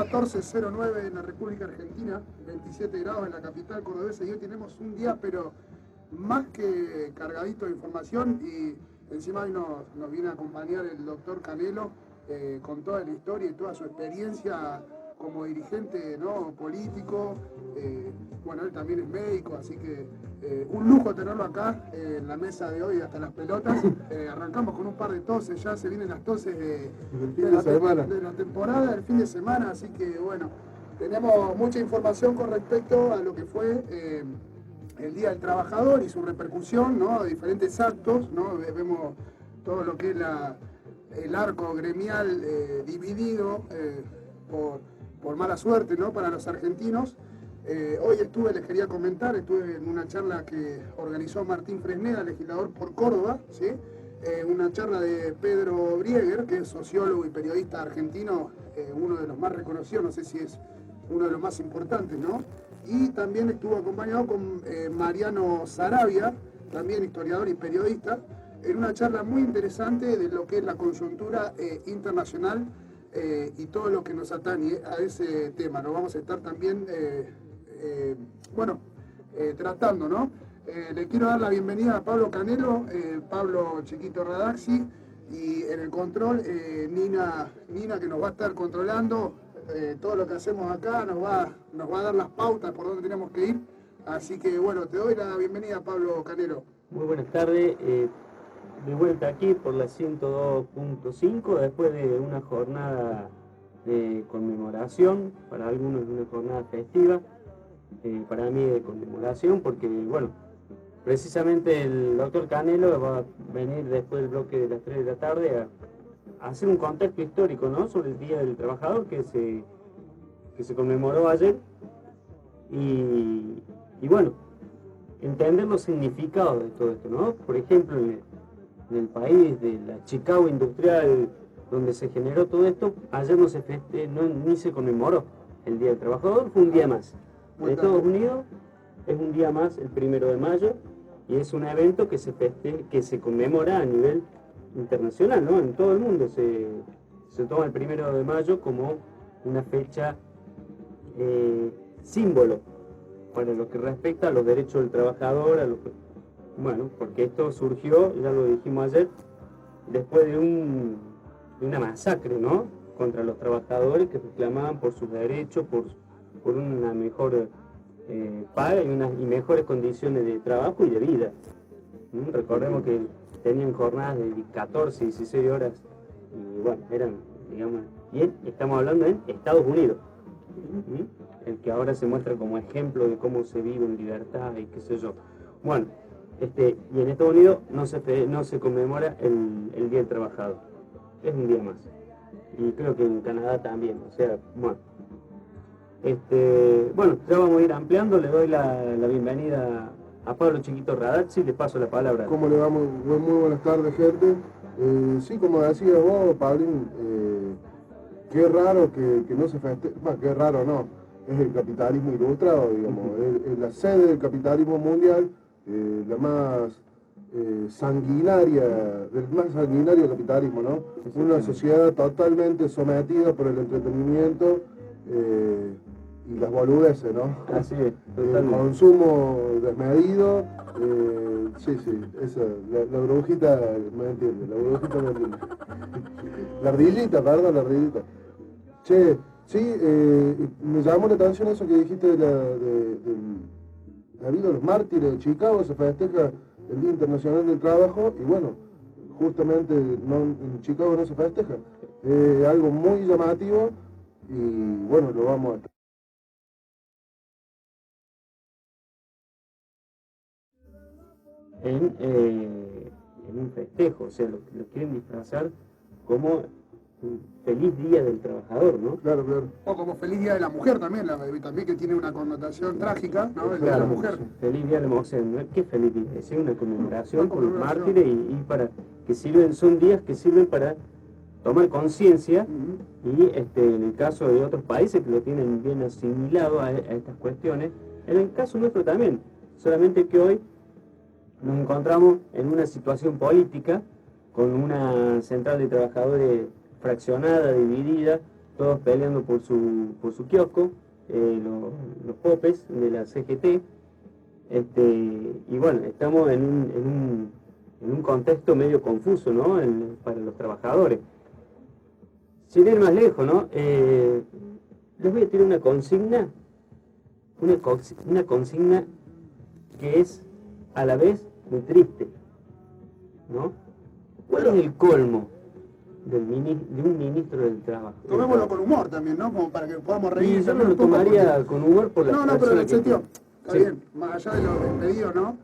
14:09 en la República Argentina, 27 grados en la capital cordobesa y hoy tenemos un día pero más que cargadito de información y encima hoy nos viene a acompañar el doctor Canelo con toda la historia y toda su experiencia como dirigente, ¿no?, político. Bueno, él también es médico, así que un lujo tenerlo acá en la mesa de hoy hasta las pelotas. Arrancamos con un par de toses, ya se vienen las toses de la temporada, del fin de semana, así que bueno, tenemos mucha información con respecto a lo que fue el Día del Trabajador y su repercusión, ¿no?, de diferentes actos, ¿no? Vemos todo lo que es el arco gremial dividido por mala suerte, ¿no?, para los argentinos. Hoy les quería comentar, estuve en una charla que organizó Martín Fresneda, legislador por Córdoba, ¿sí? Una charla de Pedro Brieger, que es sociólogo y periodista argentino, uno de los más reconocidos, no sé si es uno de los más importantes, ¿no? Y también estuvo acompañado con Mariano Sarabia, también historiador y periodista, en una charla muy interesante de lo que es la coyuntura internacional y todo lo que nos atañe a ese tema. Lo vamos a estar también, tratando, ¿no? Le quiero dar la bienvenida a Pablo Canelo, Pablo Chiquito Radaxi, y en el control Nina, que nos va a estar controlando todo lo que hacemos acá, nos va a dar las pautas por dónde tenemos que ir. Así que bueno, te doy la bienvenida, Pablo Canelo. Muy buenas tardes, de vuelta aquí por la 102.5 después de una jornada de conmemoración, para algunos una jornada festiva, para mí de conmemoración porque, bueno, precisamente el doctor Canelo va a venir después del bloque de las 3 de la tarde a hacer un contexto histórico, ¿no?, sobre el Día del Trabajador que se conmemoró ayer y bueno, entender los significados de todo esto, ¿no? Por ejemplo, en el país de la Chicago industrial donde se generó todo esto, ayer ni se conmemoró el Día del Trabajador, fue un día más. En Estados Unidos es un día más, el 1 de mayo, y es un evento que se conmemora a nivel internacional, ¿no? En todo el mundo se toma el 1 de mayo como una fecha símbolo para lo que respecta a los derechos del trabajador, bueno, porque esto surgió, ya lo dijimos ayer, después de una masacre, ¿no?, contra los trabajadores que reclamaban por sus derechos, por una mejor paga y mejores condiciones de trabajo y de vida. Recordemos que tenían jornadas de 14, 16 horas, y bueno, estamos hablando en Estados Unidos, el que ahora se muestra como ejemplo de cómo se vive en libertad y qué sé yo. Bueno, y en Estados Unidos no se conmemora el Día del Trabajador, es un día más. Y creo que en Canadá también, o sea, bueno. Ya vamos a ir ampliando, le doy la bienvenida a Pablo Chiquito Radaxi, le paso la palabra. ¿Cómo le va? Muy buenas tardes, gente. Sí, como decías vos, Pablín, qué raro que no se festeje, bueno, qué raro no, es el capitalismo ilustrado, digamos, es la sede del capitalismo mundial, la más del más sanguinario capitalismo, ¿no? Una sociedad totalmente sometida por el entretenimiento y las boludeces, ¿no? Así es, el consumo desmedido, la brujita me entiende, la ardillita, perdón, la ardillita. Che, sí, me llamó la atención eso que dijiste de los mártires de Chicago. Se festeja el Día Internacional del Trabajo y bueno, justamente en Chicago no se festeja. Algo muy llamativo y bueno, lo vamos a... En un festejo, o sea, lo quieren disfrazar como un feliz Día del Trabajador, ¿no? Claro, claro. O como feliz Día de la Mujer también, también que tiene una connotación trágica, ¿no? El Día de la Mujer. Feliz Día de la Mujer, ¿no? ¿Qué feliz día? Es una conmemoración por los mártires y para que son días que sirven para tomar conciencia y en el caso de otros países que lo tienen bien asimilado a estas cuestiones, en el caso nuestro también, solamente que hoy nos encontramos en una situación política con una central de trabajadores fraccionada, dividida, todos peleando por su kiosco, los popes de la CGT. Y bueno, estamos en un contexto medio confuso, ¿no? Para los trabajadores. Sin ir más lejos, ¿no? Les voy a tirar una consigna, una consigna que es a la vez muy triste, ¿no? ¿Cuál es el colmo de un ministro del trabajo? Tomémoslo con humor también, ¿no? Como para que podamos reír. Y yo no lo tomaría con humor por la No, pero en el sentido, está sí. bien, más allá de lo despedido, ¿no?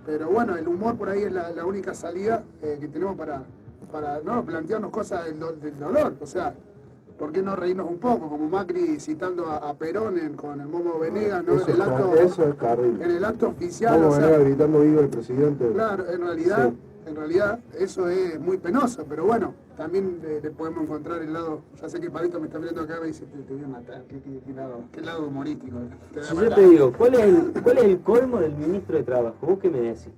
Pero bueno, el humor por ahí es la única salida que tenemos para ¿no? plantearnos cosas del dolor. O sea, ¿por qué no reírnos un poco? Como Macri citando a Perón con el Momo Venegas, ¿no? Eso es terrible. En el acto oficial. Momo o sea, Venegas gritando viva el presidente. Claro, en realidad eso es muy penoso, pero bueno, también le podemos encontrar el lado. Ya sé que Palito me está mirando acá y me dice, te voy a matar, ¿qué lado humorístico? Si yo te digo, ¿cuál es el colmo del ministro de Trabajo? ¿Vos qué me decís?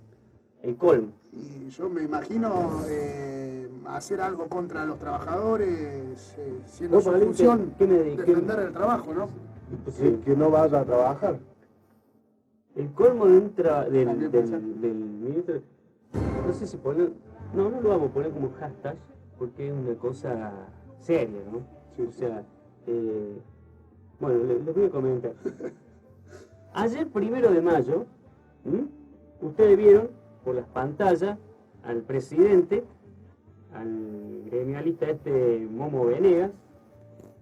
El colmo. Y yo me imagino hacer algo contra los trabajadores, siendo su función defender el trabajo, ¿no? Que no vaya a trabajar. El colmo del ministro, no sé si poner, no lo vamos a poner como hashtag, porque es una cosa seria, ¿no? Sí. O sea, bueno, les voy a comentar. Ayer, 1 de mayo, ustedes vieron por las pantallas al presidente, al gremialista Momo Venegas,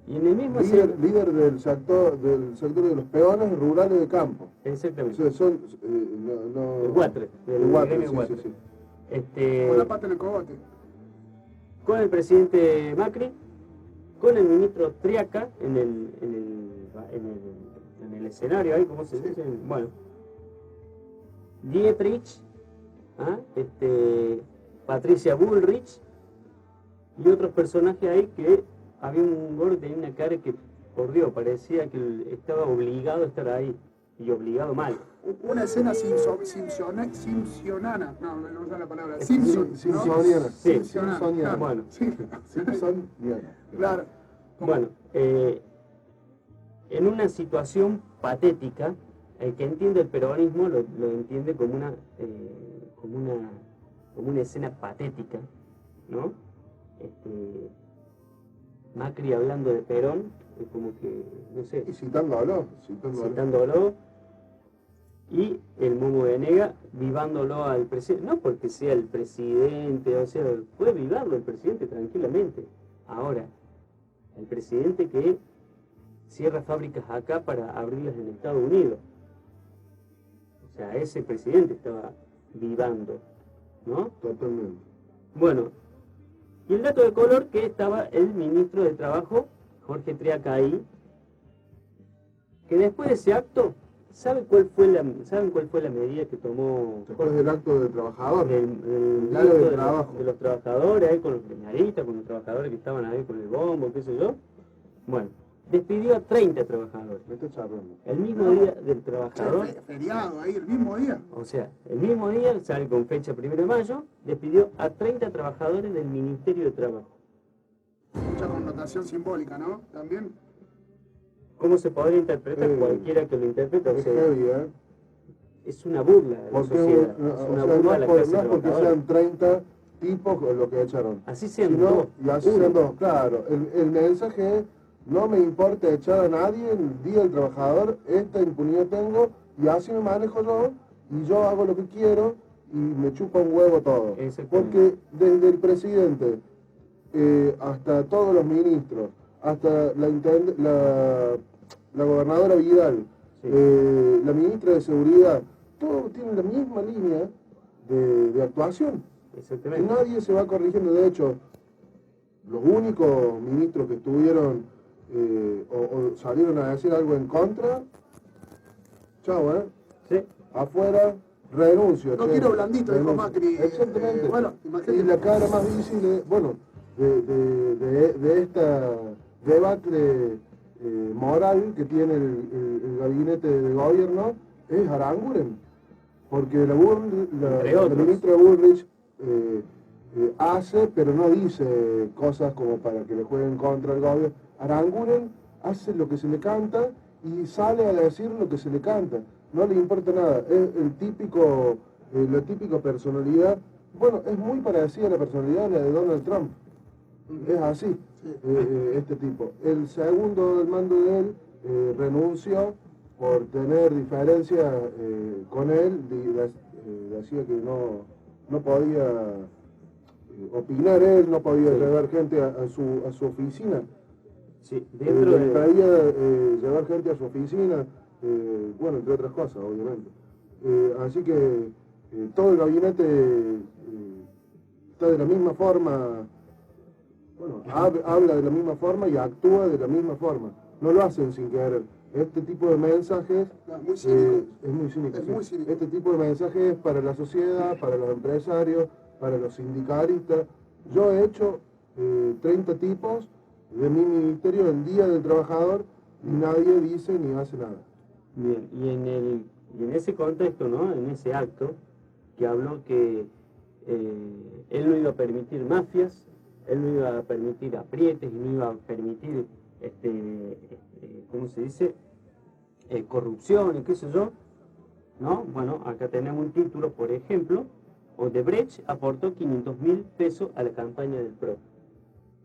y en el mismo líder del sector de los peones rurales de campo. Exactamente. O sea, son el Guatre, el Guatre, sí, Guatre. sí. Con la pata en el cogote. Con el presidente Macri, con el ministro Triaca en el escenario ahí, ¿cómo se dice? Bueno, Dietrich, Patricia Bullrich y otros personajes ahí que había un gordo que tenía una cara que, por Dios, parecía que estaba obligado a estar ahí, y obligado mal. Una escena simpsonana, no usa la palabra, Simpson, Simpsoniana. Sí, Simpsoniana. Bueno, Simpsoniana. Claro. bueno, en una situación patética, el que entiende el peronismo lo entiende como una escena patética, ¿no? Macri hablando de Perón, es como que, no sé, Y citándolo. citándolo, y el Momo Venegas vivándolo al presidente, no porque sea el presidente, o sea, puede vivarlo el presidente tranquilamente. Ahora, el presidente que cierra fábricas acá para abrirlas en Estados Unidos. O sea, ese presidente estaba vivando, ¿no? Totalmente. Bueno, y el dato de color que estaba el ministro de Trabajo, Jorge Triaca ahí, que después de ese acto, ¿saben cuál fue la medida que tomó? ¿Te acuerdas del acto del trabajador? El Día acto del de trabajo. los trabajadores, ahí con los gremialistas, con los trabajadores que estaban ahí con el bombo, qué sé yo. Bueno, despidió a 30 trabajadores. Me estoy charlando. El mismo día del trabajador, Feriado ahí, el mismo día. o sea, el mismo día, sale con fecha 1 de mayo, despidió a 30 trabajadores del Ministerio de Trabajo. Mucha connotación simbólica, ¿no? También. ¿Cómo se podría interpretar? Cualquiera que lo interprete, o Es sea, heavy, ¿eh? es una burla de la Porque sociedad, no, es o una sea, burla de la clase no es porque trabajadora. sean 30 tipos los que echaron. Así sean Sino, dos, y así uno. sean dos, claro. El mensaje es, no me importa echar a nadie, el día del trabajador, esta impunidad tengo, y así me manejo yo, y yo hago lo que quiero, y me chupa un huevo todo. Exactamente. Porque desde el presidente hasta todos los ministros, hasta la gobernadora Vidal, Sí. la ministra de Seguridad, todos tienen la misma línea de actuación. Y Exactamente. nadie se va corrigiendo. De hecho, los únicos ministros que estuvieron o salieron a decir algo en contra, chao, Sí. afuera, renuncio. No che, quiero blandito, dijo renuncio. Macri. Exactamente. Bueno, Y imagínate. la cara más visible, bueno, de esta debate moral que tiene el gabinete de gobierno es Aranguren, porque la Entre otros. ministra Bullrich hace, pero no dice cosas como para que le jueguen contra el gobierno. Aranguren hace lo que se le canta y sale a decir lo que se le canta. No le importa nada. Es el típico, la típica personalidad. Bueno, es muy parecida a la personalidad de la de Donald Trump. Es así, este tipo. El segundo del mando de él renunció por tener diferencias con él. Decía que no podía opinar él, no podía llevar gente a su oficina. Sí, dentro de... Pedía llevar gente a su oficina, bueno, entre otras cosas, obviamente. Así que todo el gabinete está de la misma forma, bueno, habla de la misma forma y actúa de la misma forma. No lo hacen sin querer. Este tipo de mensajes Muy cínico. es muy cínico. Es Sí. muy cínico. Este tipo de mensajes para la sociedad, para los empresarios, para los sindicalistas. Yo he hecho 30 tipos de mi ministerio el Día del Trabajador y nadie dice ni hace nada. Bien, y en ese contexto, ¿no? En ese acto, que habló que él no iba a permitir mafias, él no iba a permitir aprietes y no iba a permitir, ¿cómo se dice? Corrupción y qué sé yo, ¿no? Bueno, acá tenemos un título, por ejemplo, Odebrecht aportó 500.000 pesos a la campaña del PRO,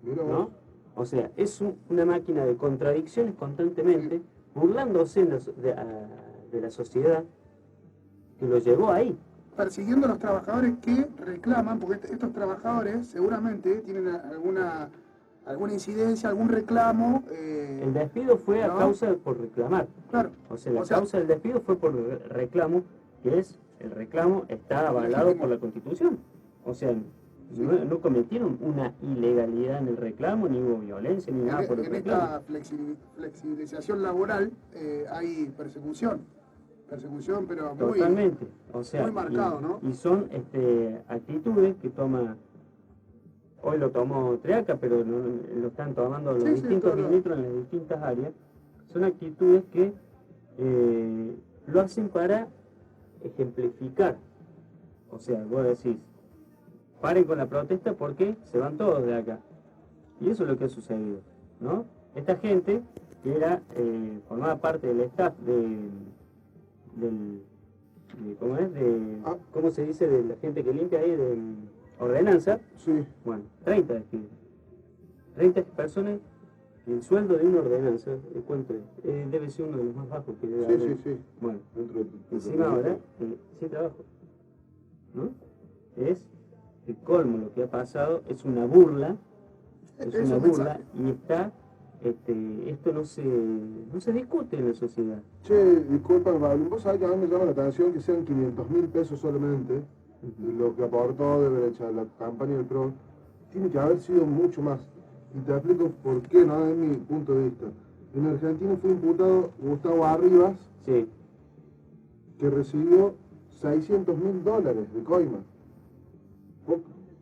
¿no? O sea, es una máquina de contradicciones constantemente, burlándose de la sociedad que lo llevó ahí. Persiguiendo a los trabajadores que reclaman, porque estos trabajadores seguramente tienen alguna incidencia, algún reclamo. El despido fue a ¿no? causa por reclamar. Claro. O sea, la causa del despido fue por reclamo, que es, el reclamo está avalado legítimo. por la Constitución. O sea, no cometieron una ilegalidad en el reclamo, ni hubo violencia, ni nada por el En reclamo. esta flexibilización laboral hay persecución, pero muy... Totalmente. O sea, muy marcado, ¿no? Y son actitudes que toma, hoy lo tomó Triaca, pero lo están tomando los distintos ministros en las distintas áreas. Son actitudes que lo hacen para ejemplificar. O sea, vos decís, paren con la protesta porque se van todos de acá. Y eso es lo que ha sucedido, ¿no? Esta gente que era, formaba parte del staff ¿cómo se dice? De la gente que limpia ahí, de ordenanza. Sí. Bueno, 30 despidos. 30 personas, el sueldo de una ordenanza, ¿cuánto es? Debe ser uno de los más bajos que debe haber. Sí. Bueno, Dentro de encima ahora, sin trabajo, ¿no? Es el colmo lo que ha pasado, es una burla, y está, esto no se discute en la sociedad. Che, disculpa, vos sabés que a mí me llama la atención que sean 500.000 pesos solamente, lo que aportó Odebrecht a la campaña del PRO. Tiene que haber sido mucho más. Y te explico por qué, ¿no? Desde mi punto de vista. En Argentina fue imputado Gustavo Arribas, Sí. que recibió $600.000 de coima.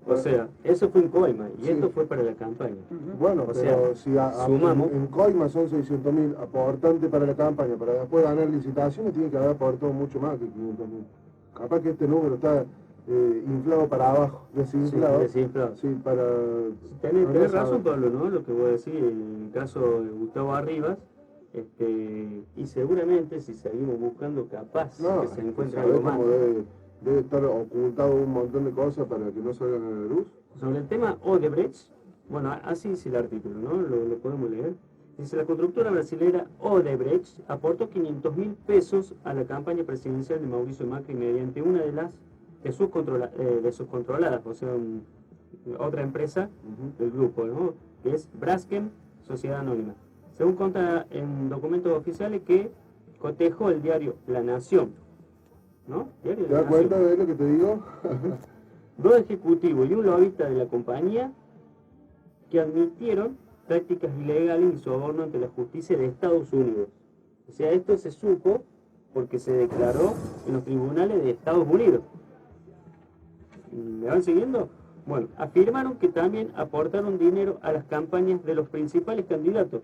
O sea, eso fue en coima y Sí. esto fue para la campaña. Bueno, o pero sea, si sumamos. en coima son 600.000 aportantes para la campaña, para después ganar licitaciones, tiene que haber aportado mucho más que 500.000. Capaz que este número está inflado para abajo, desinflado. Sí, desinflado. Sí, para... Tenés razón, Pablo, ¿no? Lo que voy a decir, en el caso de Gustavo Arribas, y seguramente si seguimos buscando, capaz que se encuentre algo más. Debe estar ocultado un montón de cosas para que no salgan a la luz. Sobre el tema Odebrecht, bueno, así dice el artículo, ¿no? Lo podemos leer. Dice, la constructora brasilera Odebrecht aportó 500.000 pesos a la campaña presidencial de Mauricio Macri mediante una de sus controladas, o sea, otra empresa del grupo, ¿no? Que es Braskem Sociedad Anónima. Según consta en documentos oficiales que cotejó el diario La Nación, ¿no? ¿Te das cuenta de lo que te digo? Dos ejecutivos y un lobista de la compañía que admitieron prácticas ilegales y soborno ante la justicia de Estados Unidos. O sea, esto se supo porque se declaró en los tribunales de Estados Unidos. ¿Me van siguiendo? Bueno, afirmaron que también aportaron dinero a las campañas de los principales candidatos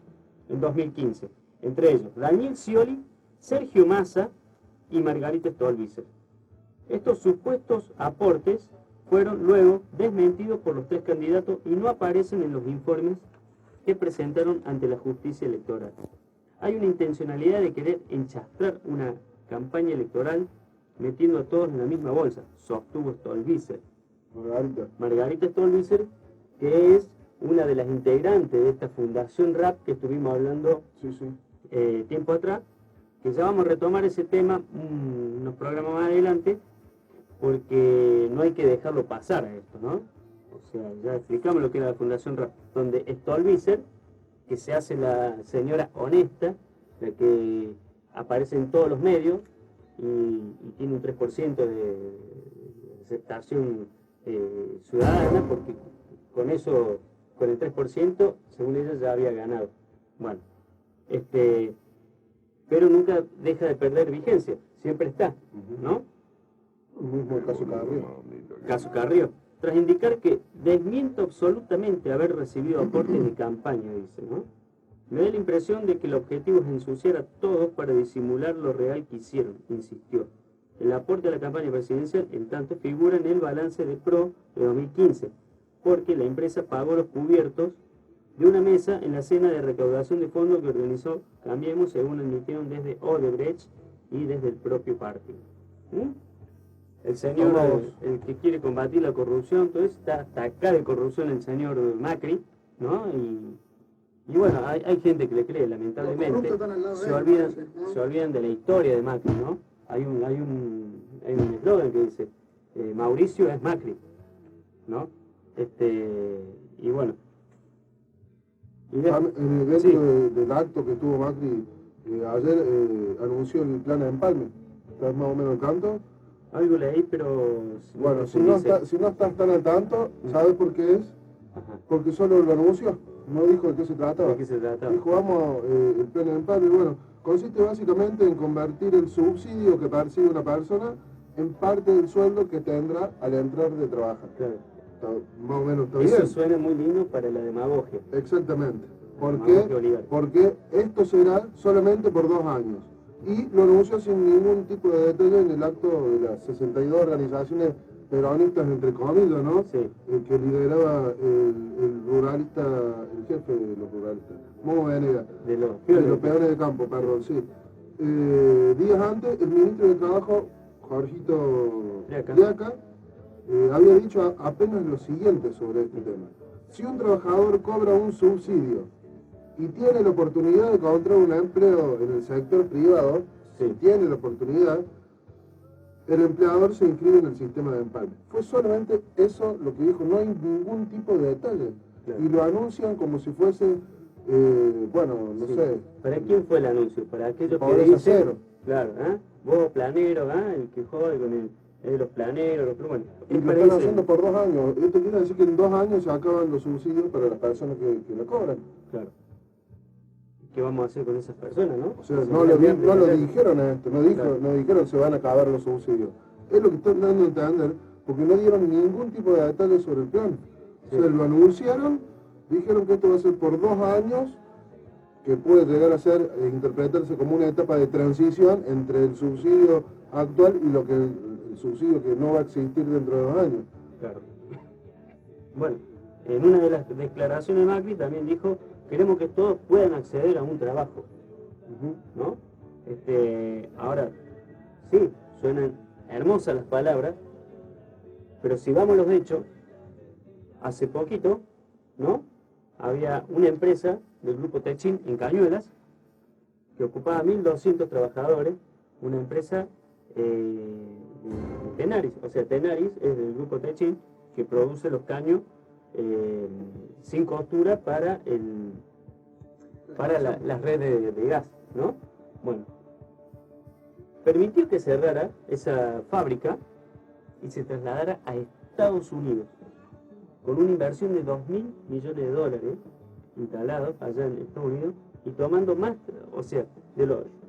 en 2015, entre ellos Daniel Scioli, Sergio Massa y Margarita Stolbizer. Estos supuestos aportes fueron luego desmentidos por los tres candidatos y no aparecen en los informes que presentaron ante la justicia electoral. Hay una intencionalidad de querer enchastrar una campaña electoral metiendo a todos en la misma bolsa, sostuvo Stolbizer. Margarita Stolbizer, que es una de las integrantes de esta fundación RAP que estuvimos hablando tiempo atrás, que ya vamos a retomar ese tema unos programas más adelante, porque no hay que dejarlo pasar a esto, ¿no? O sea, ya explicamos lo que era la fundación RAP, donde Stolbizer, que se hace la señora honesta, la que aparece en todos los medios y tiene un 3% de aceptación ciudadana, porque con eso, con el 3%, según ella ya había ganado. Bueno, pero nunca deja de perder vigencia, siempre está, ¿no? El mismo caso Carrió. Caso Carrió. Tras indicar que desmiento absolutamente haber recibido aportes de campaña, dice, ¿no? Me da la impresión de que el objetivo es ensuciar a todos para disimular lo real que hicieron, insistió. El aporte a la campaña presidencial, en tanto, figura en el balance de PRO de 2015, porque la empresa pagó los cubiertos de una mesa en la cena de recaudación de fondos que organizó Cambiemos, según admitieron desde Odebrecht y desde el propio partido. El señor, el que quiere combatir la corrupción, entonces está acá de corrupción el señor Macri, ¿no? Y bueno, hay gente que le cree, lamentablemente, se olvidan de la historia de Macri, ¿no? Hay un eslogan que dice, Mauricio es Macri, ¿no? Y bueno. Dentro del acto que tuvo Macri, ayer anunció el plan de empalme. ¿Estás más o menos al tanto? Algo leí, pero... Bueno, si no estás tan al tanto, ¿sabes por qué es? Ajá. Porque solo lo anunció, no dijo de qué se trataba. ¿De qué se trataba? Dijo, vamos, el plan de empalme, bueno, consiste básicamente en convertir el subsidio que percibe una persona en parte del sueldo que tendrá al entrar de trabajar. Claro. Más o menos está Eso bien. suena muy lindo para la demagogia. Exactamente. ¿Por qué? Olivar. Porque esto será solamente por 2 años. Y lo anunció sin ningún tipo de detalle en el acto de las 62 organizaciones peronistas, entre comillas, ¿no? Sí. El que lideraba el ruralista, el jefe de los ruralistas, Momo Venegas. De los peones de campo, perdón, sí. Días antes, el ministro de Trabajo, Jorgito Liaca, había dicho apenas lo siguiente sobre este tema. Si un trabajador cobra un subsidio y tiene la oportunidad de encontrar un empleo en el sector privado, si tiene la oportunidad, el empleador se inscribe en el sistema de empalme. Fue solamente eso lo que dijo, no hay ningún tipo de detalle. Claro. Y lo anuncian como si fuese, no sé. ¿Para quién fue el anuncio? Para aquellos que dicen, cero. Claro, vos planero, el que jode con los planeros, bueno. Y lo están haciendo por 2 años. Esto quiere decir que en 2 años se acaban los subsidios para las personas que lo cobran. Claro. ¿Qué vamos a hacer con esas personas, no? O sea, no lo dijeron esto, no dijeron se van a acabar los subsidios. Es lo que están dando a entender, porque no dieron ningún tipo de detalles sobre el plan. Sí. O sea, lo anunciaron, dijeron que esto va a ser por 2 años, que puede llegar a ser, interpretarse como una etapa de transición entre el subsidio actual y lo que el subsidio que no va a existir dentro de 2 años. Claro. Bueno, en una de las declaraciones de Macri también dijo, queremos que todos puedan acceder a un trabajo, ¿no? Ahora, sí, suenan hermosas las palabras, pero si vamos a los hechos, hace poquito, ¿no? Había una empresa del grupo Techin en Cañuelas que ocupaba 1.200 trabajadores, una empresa Tenaris, o sea, Tenaris es del grupo Techin que produce los caños sin costura para las redes de gas, ¿no? Bueno, permitió que cerrara esa fábrica y se trasladara a Estados Unidos con una inversión de $2.000 millones instalados allá en Estados Unidos y tomando más, o sea,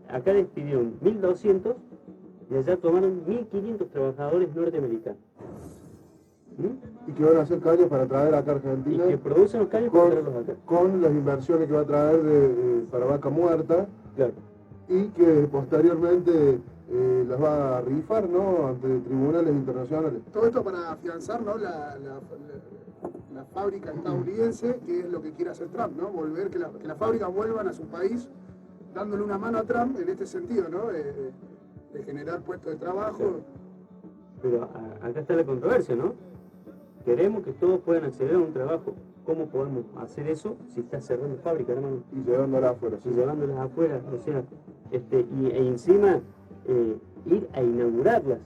acá despidieron 1.200 y allá tomaron 1.500 trabajadores norteamericanos. Y que van a hacer caños para traer acá a Argentina. Y que producen los caños para traerlos acá. Con las inversiones que va a traer para Vaca Muerta. Claro. Y que posteriormente las va a rifar, ¿no? Ante tribunales internacionales. Todo esto para afianzar, ¿no? la fábrica estadounidense, que es lo que quiere hacer Trump, ¿no? Volver, que las fábricas vuelvan a su país, dándole una mano a Trump en este sentido, ¿no? De generar puestos de trabajo. Pero acá está la controversia, ¿no? Queremos que todos puedan acceder a un trabajo. ¿Cómo podemos hacer eso si está cerrando fábrica, hermano? Y llevándola afuera. Y llevándolas afuera, o sea, e encima ir a inaugurarlas.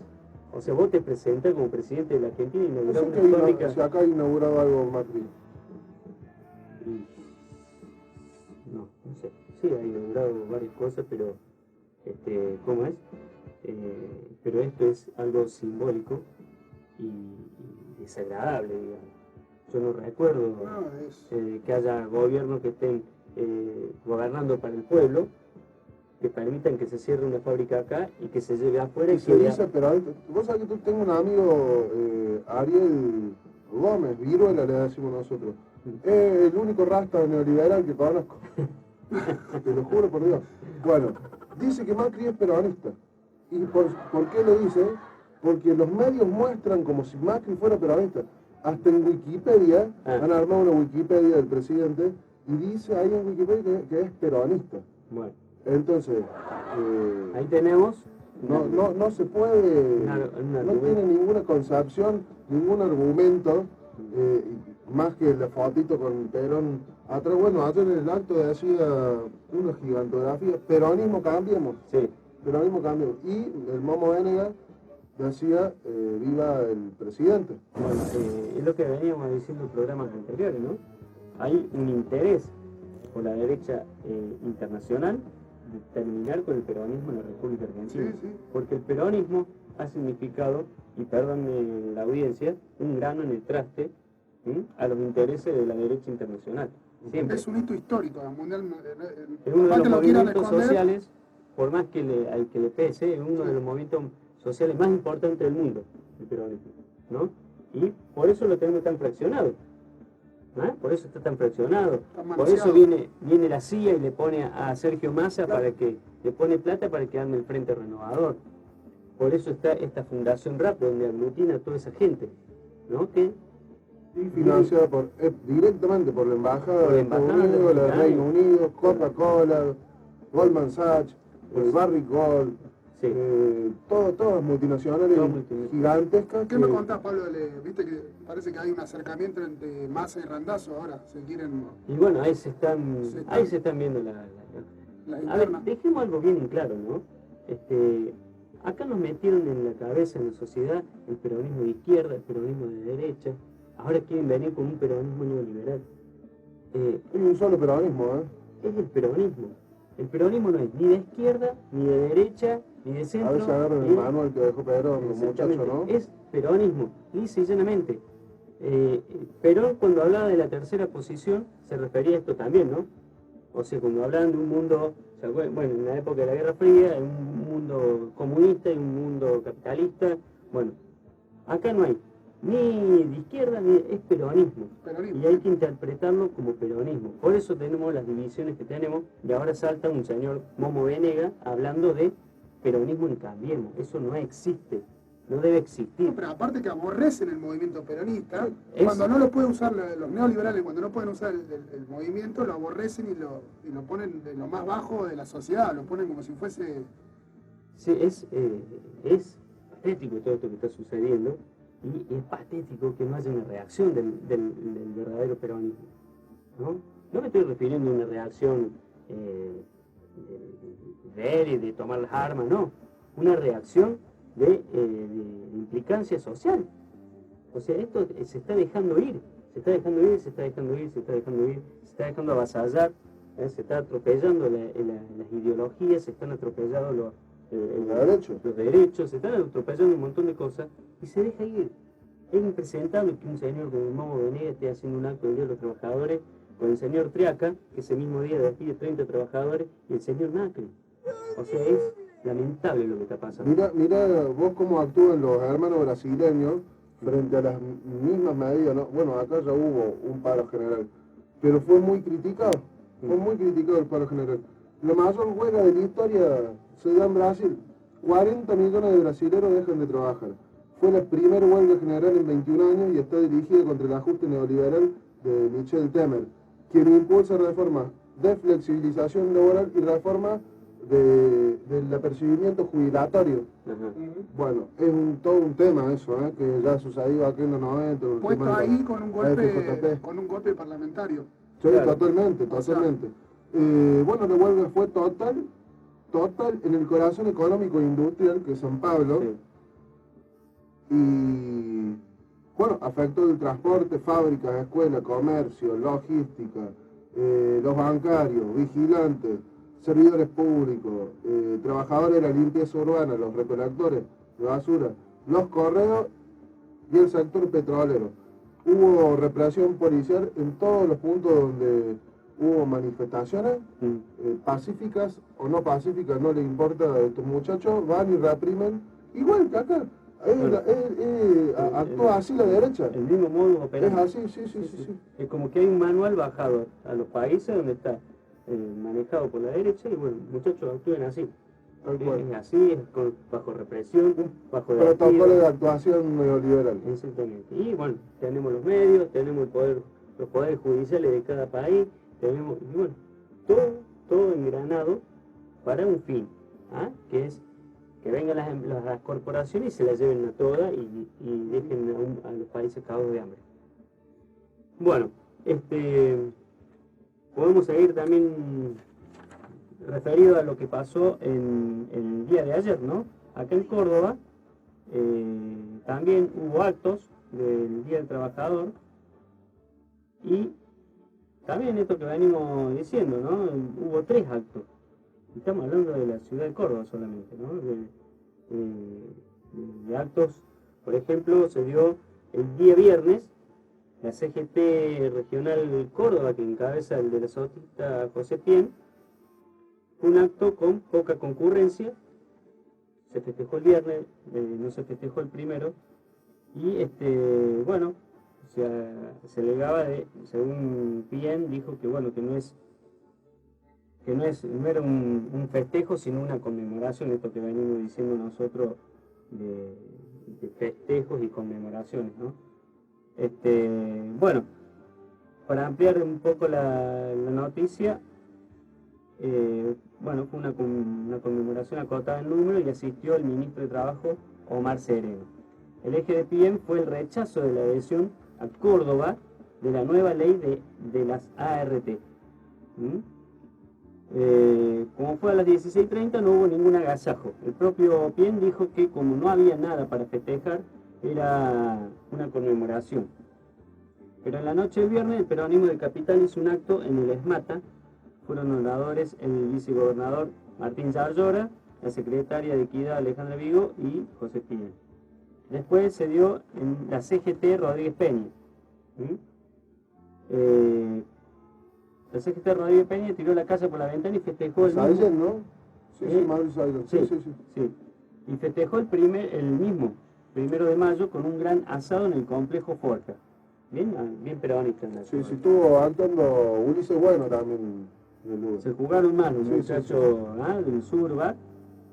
O sea, vos te presentás como presidente de la Argentina y No inaugurar sé una fábrica. si acá ha inaugurado algo Macri. No sé. Sí, ha inaugurado varias cosas, pero, ¿cómo es? Pero esto es algo simbólico y desagradable, digamos. Yo no recuerdo que haya gobiernos que estén gobernando para el pueblo, que permitan que se cierre una fábrica acá y que se lleve afuera. Y se dice, pero vos sabés que tú tengo un amigo, Ariel Gómez, Viruela le decimos nosotros. Es el único rasta neoliberal que conozco. Te lo juro por Dios. Bueno, dice que Macri es peronista. ¿Y por qué lo dice? Porque los medios muestran como si Macri fuera peronista. Hasta en Wikipedia, han armado una Wikipedia del presidente y dice ahí en Wikipedia que es peronista. Bueno. Entonces, ahí tenemos. No se puede, no tiene ninguna concepción, ningún argumento, más que la fotito con Perón atrás. Bueno, ayer en el acto decía una gigantografía, peronismo cambiemos. Sí. Peronismo cambiemos. Y el Momo Vénega decía, viva el presidente. Bueno, es lo que veníamos diciendo en programas anteriores, ¿no? Hay un interés por la derecha internacional de terminar con el peronismo en la República Argentina. Sí, sí. Porque el peronismo ha significado, y perdónme la audiencia, un grano en el traste a los intereses de la derecha internacional. Siempre. Es un hito histórico, mundial. Es uno de los movimientos sociales, por más que al que le pese, es uno de los movimientos sociales más importantes del mundo, el peronismo, ¿no? Y por eso lo tenemos tan fraccionado. Por eso está tan fraccionado. Por eso viene la CIA y le pone a Sergio Massa para que le pone plata para que arme el Frente Renovador. Por eso está esta Fundación RAP donde aglutina a toda esa gente, ¿no? Que financiada directamente por la Embajada de Estados Unidos, la del Reino Unido, Coca-Cola, Goldman Sachs, Barrick Gold. Sí. Todas multinacionales gigantescas. ¿Qué me contás, Pablo? Viste que parece que hay un acercamiento entre Massa y Randazzo ahora, se quieren... Y bueno, ahí se están viendo la A ver, dejemos algo bien en claro, ¿no? Acá nos metieron en la cabeza, en la sociedad, el peronismo de izquierda, el peronismo de derecha. Ahora quieren venir con un peronismo neoliberal. Es un solo peronismo, Es el peronismo. El peronismo no es ni de izquierda, ni de derecha, ni de centro. A veces agarran el manual que dejó Perón, los muchachos, ¿no? Es peronismo, lisa y llanamente. Perón, cuando hablaba de la tercera posición, se refería a esto también, ¿no? O sea, cuando hablaban de un mundo, bueno, en la época de la Guerra Fría, un mundo comunista y un mundo capitalista. Bueno, acá no hay ni de izquierda ni es peronismo. Y hay que interpretarlo como peronismo. Por eso tenemos las divisiones que tenemos y ahora salta un señor Momo Vénega hablando de peronismo en Cambiemos. Eso no existe, no debe existir. No, pero aparte que aborrecen el movimiento peronista, cuando no lo pueden usar los neoliberales, cuando no pueden usar el movimiento, lo aborrecen y lo ponen de lo más bajo de la sociedad, lo ponen como si fuese... Sí, es patético todo esto que está sucediendo. Y es patético que no haya una reacción del verdadero peronismo, ¿no? No me estoy refiriendo a una reacción de él y de tomar las armas, no. Una reacción de implicancia social. O sea, esto se está dejando ir, se está dejando avasallar, se está atropellando las ideologías, se están atropellando los derechos, se están atropellando un montón de cosas y se deja ir. Es impresentable que un señor como el Momo Vénega esté haciendo un acto del Día de los Trabajadores con el señor Triaca, que ese mismo día despide 30 trabajadores, y el señor Macri. O sea, es lamentable lo que está pasando. Mira vos cómo actúan los hermanos brasileños frente a las mismas medidas, ¿no? Bueno, acá ya hubo un paro general, pero fue muy criticado el paro general. La mayor huelga de la historia se da en Brasil. 40 millones de brasileños dejan de trabajar. Fue la primera huelga general en 21 años y está dirigida contra el ajuste neoliberal de Michel Temer, quien impulsa reformas de flexibilización laboral y reformas del apercibimiento jubilatorio. Ajá. Bueno, es todo un tema eso, que ya sucedió aquí en los 90. el Puesto tema de ahí la con un FJP. golpe parlamentario. Sí, Claro. totalmente. O sea, Bueno, la huelga fue total en el corazón económico e industrial que es San Pablo. Sí. Y bueno, afectó el transporte, fábricas, escuelas, comercio, logística, los bancarios, vigilantes, servidores públicos, trabajadores de la limpieza urbana, los recolectores de basura, los correos y el sector petrolero. Hubo represión policial en todos los puntos donde hubo manifestaciones, pacíficas o no pacíficas, no les importa a estos muchachos, van y reprimen, igual que acá. Bueno, Actúa así la derecha. El mismo modo Es operante. así, sí. Es como que hay un manual bajado a los países donde está manejado por la derecha y bueno, muchachos actúen así. Tal cual. Es así, es bajo represión, bajo Protocolo de actuación neoliberal. Exactamente. Y bueno, tenemos los medios, tenemos los poderes judiciales de cada país, tenemos, y bueno, todo engranado para un fin, que es que vengan las corporaciones y se las lleven a todas y dejen a los países cagados de hambre. Bueno, podemos seguir también referido a lo que pasó en el día de ayer, ¿no? Acá en Córdoba también hubo actos del Día del Trabajador y también esto que venimos diciendo, ¿no? Hubo 3 actos. Estamos hablando de la ciudad de Córdoba solamente, ¿no? De actos, por ejemplo, se dio el día viernes, la CGT Regional Córdoba, que encabeza el de la sotista José Pien, un acto con poca concurrencia, se festejó el viernes, no se festejó el primero, y bueno, se alegaba según Pien, dijo que bueno, que no era un festejo, sino una conmemoración, esto que venimos diciendo nosotros de festejos y conmemoraciones, ¿no? Bueno, para ampliar un poco la noticia, bueno, fue una conmemoración acotada en número y asistió el ministro de Trabajo, Omar Sereno. El eje de Piem fue el rechazo de la adhesión a Córdoba de la nueva ley de las ART. Como fue a las 16:30 no hubo ningún agasajo. El propio Pien dijo que como no había nada para festejar, era una conmemoración. Pero en la noche del viernes el peronismo de Capital hizo un acto en el ESMATA. Fueron oradores el vicegobernador Martín Zayora, la secretaria de Equidad Alejandra Vigo y José Pien. Después se dio en la CGT Rodríguez Peña. La CGT Rodríguez Peña tiró la casa por la ventana y festejó el Sayer, ¿no? Sí, Manuel Sayer. Sí. Y festejó el mismo 1 de mayo con un gran asado en el complejo Forja. Bien peronista. Sí, estuvo actuando Ulises Bueno también. Se jugaron mal los muchachos del Surbac.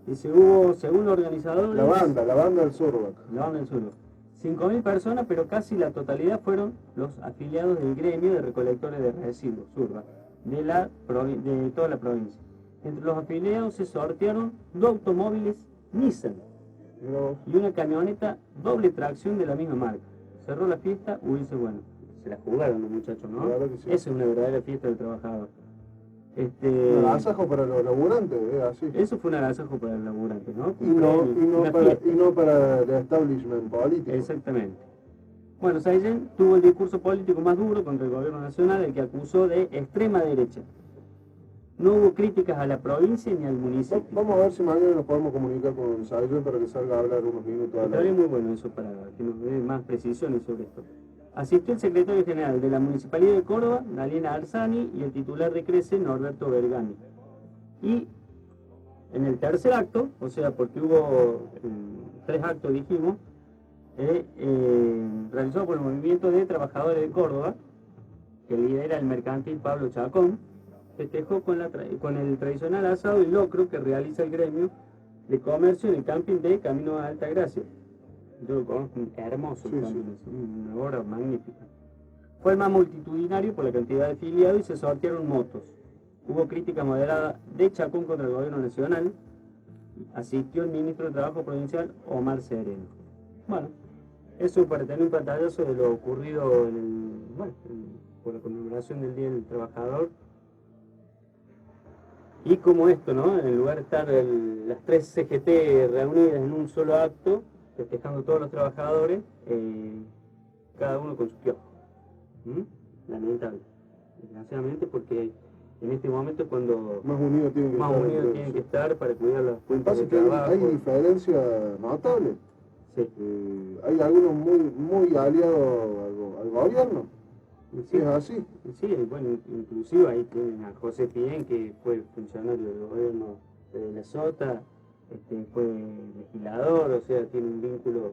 Y según los organizadores... La banda del Surbac. La banda del Surbac. 5.000 personas, pero casi la totalidad fueron los afiliados del gremio de recolectores de residuos, Surbac, de toda la provincia. Entre los afiliados se sortearon 2 automóviles Nissan y una camioneta doble tracción de la misma marca. Cerró la fiesta, Ulises Bueno. Se la jugaron los muchachos, ¿no? Claro que sí. Esa es una verdadera fiesta del trabajador. Un agasajo para los laburantes, así. Eso fue un agasajo para los laburantes, ¿no? Y no para el establishment político. Exactamente. Bueno, Sayen tuvo el discurso político más duro contra el gobierno nacional, el que acusó de extrema derecha. No hubo críticas a la provincia ni al municipio. Vamos a ver si mañana nos podemos comunicar con Sayen para que salga a hablar unos minutos. Estaría muy bueno eso para que nos dé más precisiones sobre esto. Asistió el secretario general de la Municipalidad de Córdoba, Daliena Arzani, y el titular de CRECE, Norberto Bergani. Y en el tercer acto, o sea, porque hubo 3 actos, dijimos, realizado por el Movimiento de Trabajadores de Córdoba, que lidera el mercantil Pablo Chacón, festejó con el tradicional asado y locro que realiza el gremio de comercio en el camping de Camino a Altagracia. yo lo conozco, hermoso, Sí, también, es una obra magnífica. Fue el más multitudinario por la cantidad de afiliados y se sortearon motos. Hubo crítica moderada de Chacón contra el gobierno nacional. Asistió el ministro de Trabajo provincial Omar Sereno. Bueno, eso para tener un pantallazo de lo ocurrido por la conmemoración del Día del Trabajador. Y como esto, ¿no? En lugar de estar las tres CGT reunidas en un solo acto, festejando a todos los trabajadores, cada uno con su kiosco. Lamentable, desgraciadamente, porque en este momento es cuando Más unidos tienen que más estar. unidos tienen que estar para cuidar las Lo que fuentes pasa de es que trabajo. hay diferencias notables. Sí. Hay algunos muy aliados al gobierno. Sí, Es así. sí, bueno, inclusive ahí tienen a José Pien, que fue funcionario del gobierno de la Sota, fue legislador, o sea, tiene un vínculo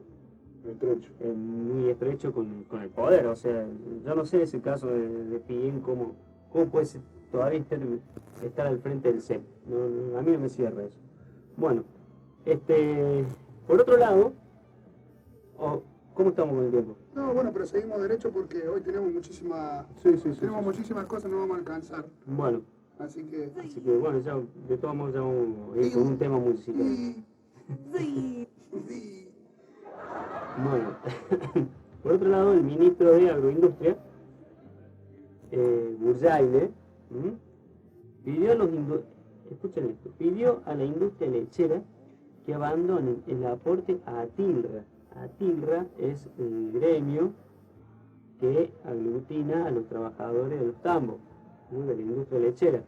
Estrecho. muy estrecho con el poder, o sea, yo no sé ese caso de Pien, cómo puede todavía estar al frente del CEP, a mí no me cierra eso. Bueno, por otro lado, ¿cómo estamos con el tiempo? No, bueno, pero seguimos derecho porque hoy tenemos muchísimas cosas, no vamos a alcanzar. Bueno, Así que bueno, ya, de todos modos ya vamos a ir con un tema musical. Sí. Bueno, por otro lado, el ministro de Agroindustria, Burjaile, escuchen esto, pidió a la industria lechera que abandonen el aporte a Atilra. Atilra es el gremio que aglutina a los trabajadores de los tambos, ¿no? De la industria lechera,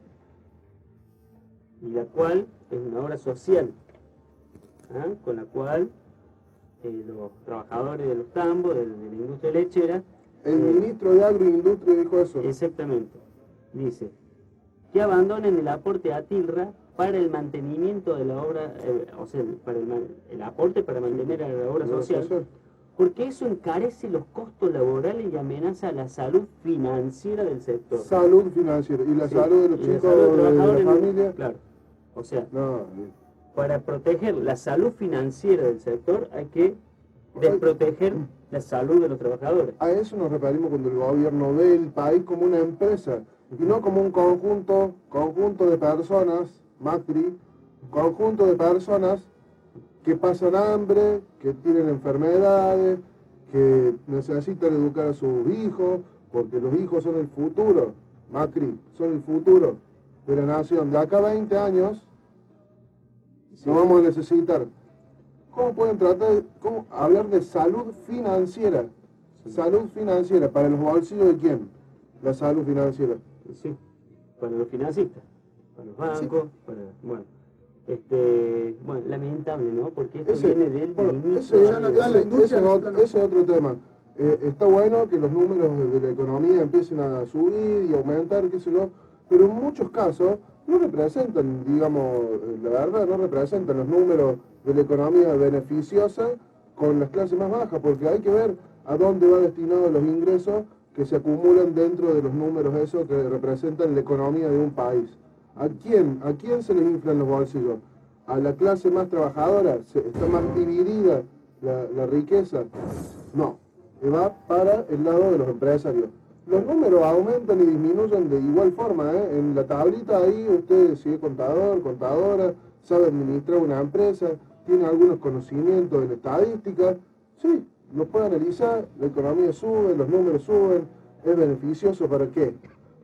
y la cual es una obra social, con la cual los trabajadores de los tambos, de la industria lechera. El ministro de Agroindustria dijo eso. Exactamente. Dice que abandonen el aporte a Tilra para el mantenimiento de la obra, o sea, para el aporte para mantener a la obra social, porque eso encarece los costos laborales y amenaza la salud financiera del sector. Salud financiera y la salud de los chicos, de la familia. Claro. O sea, no, para proteger la salud financiera del sector hay que desproteger la salud de los trabajadores. A eso nos referimos cuando el gobierno ve el país como una empresa y no como un conjunto de personas, Macri, conjunto de personas que pasan hambre, que tienen enfermedades, que necesitan educar a sus hijos, porque los hijos son el futuro, Macri, son el futuro de la nación. De acá a 20 años, no vamos a necesitar. ¿Cómo pueden cómo hablar de salud financiera? Salud financiera, ¿para los bolsillos de quién? La salud financiera. Sí, para los financistas, para los bancos, bueno, lamentable, ¿no? Porque esto viene del ministro. Ese es otro tema. Está bueno que los números de la economía empiecen a subir y aumentar, qué sé yo, pero en muchos casos no representan, digamos, la verdad, no representan los números de la economía beneficiosa con las clases más bajas, porque hay que ver a dónde va destinados los ingresos que se acumulan dentro de los números esos que representan la economía de un país. ¿A quién se les inflan los bolsillos? ¿A la clase más trabajadora? ¿Está más dividida la riqueza? No, va para el lado de los empresarios. Los números aumentan y disminuyen de igual forma, ¿eh? En la tablita ahí usted, si es contador, contadora, sabe administrar una empresa, tiene algunos conocimientos de la estadística, sí, lo puede analizar, la economía sube, los números suben, ¿es beneficioso para qué?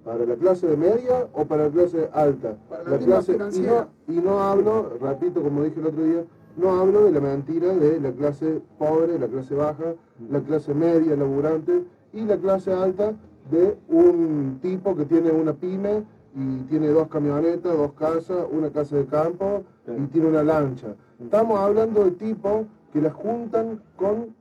¿Para la clase de media o para la clase alta? Para la clase financiera. Y no hablo, repito como dije el otro día, no hablo de la mentira de la clase pobre, la clase baja, la clase media, laburante, y la clase alta de un tipo que tiene una pyme y tiene 2 camionetas, 2 casas, una casa de campo y tiene una lancha. Estamos hablando de tipos que las juntan con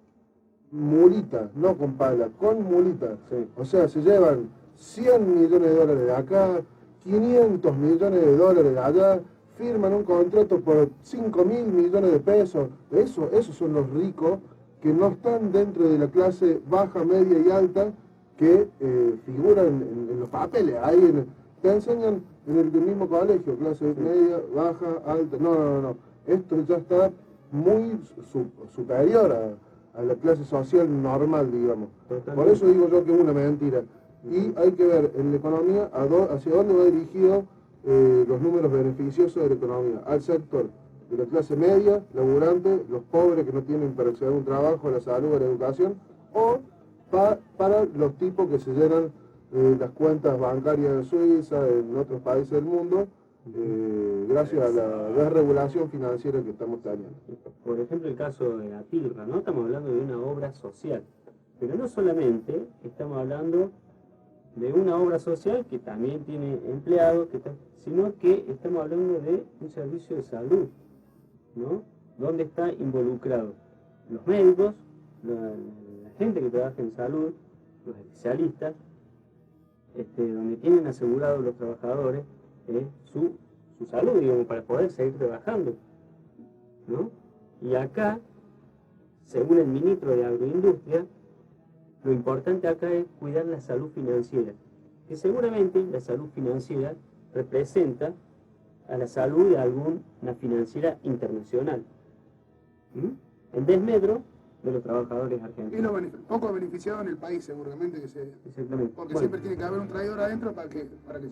mulitas, no con pala, con mulitas. Sí. O sea, se llevan 100 millones de dólares de acá, 500 millones de dólares de allá, firman un contrato por 5.000 millones de pesos. Esos son los ricos que no están dentro de la clase baja, media y alta que figuran en los papeles. Ahí te enseñan en el mismo colegio, clase media, baja, alta. No. Esto ya está muy superior a la clase social normal, digamos. Totalmente. Por eso digo yo que es una mentira. Y hay que ver en la economía hacia dónde va dirigido los números beneficiosos de la economía. Al sector de la clase media, laburante, los pobres que no tienen para acceder a un trabajo, a la salud, a la educación, o para los tipos que se llenan las cuentas bancarias en Suiza, en otros países del mundo, gracias a la desregulación financiera que estamos teniendo. Por ejemplo, el caso de Atilra, ¿no? Estamos hablando de una obra social. Pero no solamente estamos hablando de una obra social que también tiene empleados, sino que estamos hablando de un servicio de salud, ¿no? Donde está involucrado los médicos, la gente que trabaja en salud, los especialistas, donde tienen asegurados los trabajadores su salud, digamos, para poder seguir trabajando, ¿no? Y acá, según el ministro de Agroindustria, lo importante acá es cuidar la salud financiera, que seguramente la salud financiera representa a la salud de alguna financiera internacional, en desmedro de los trabajadores Y argentinos. lo poco beneficiado en el país, seguramente que se. Exactamente. Porque Bueno, siempre tiene que haber un traidor adentro para que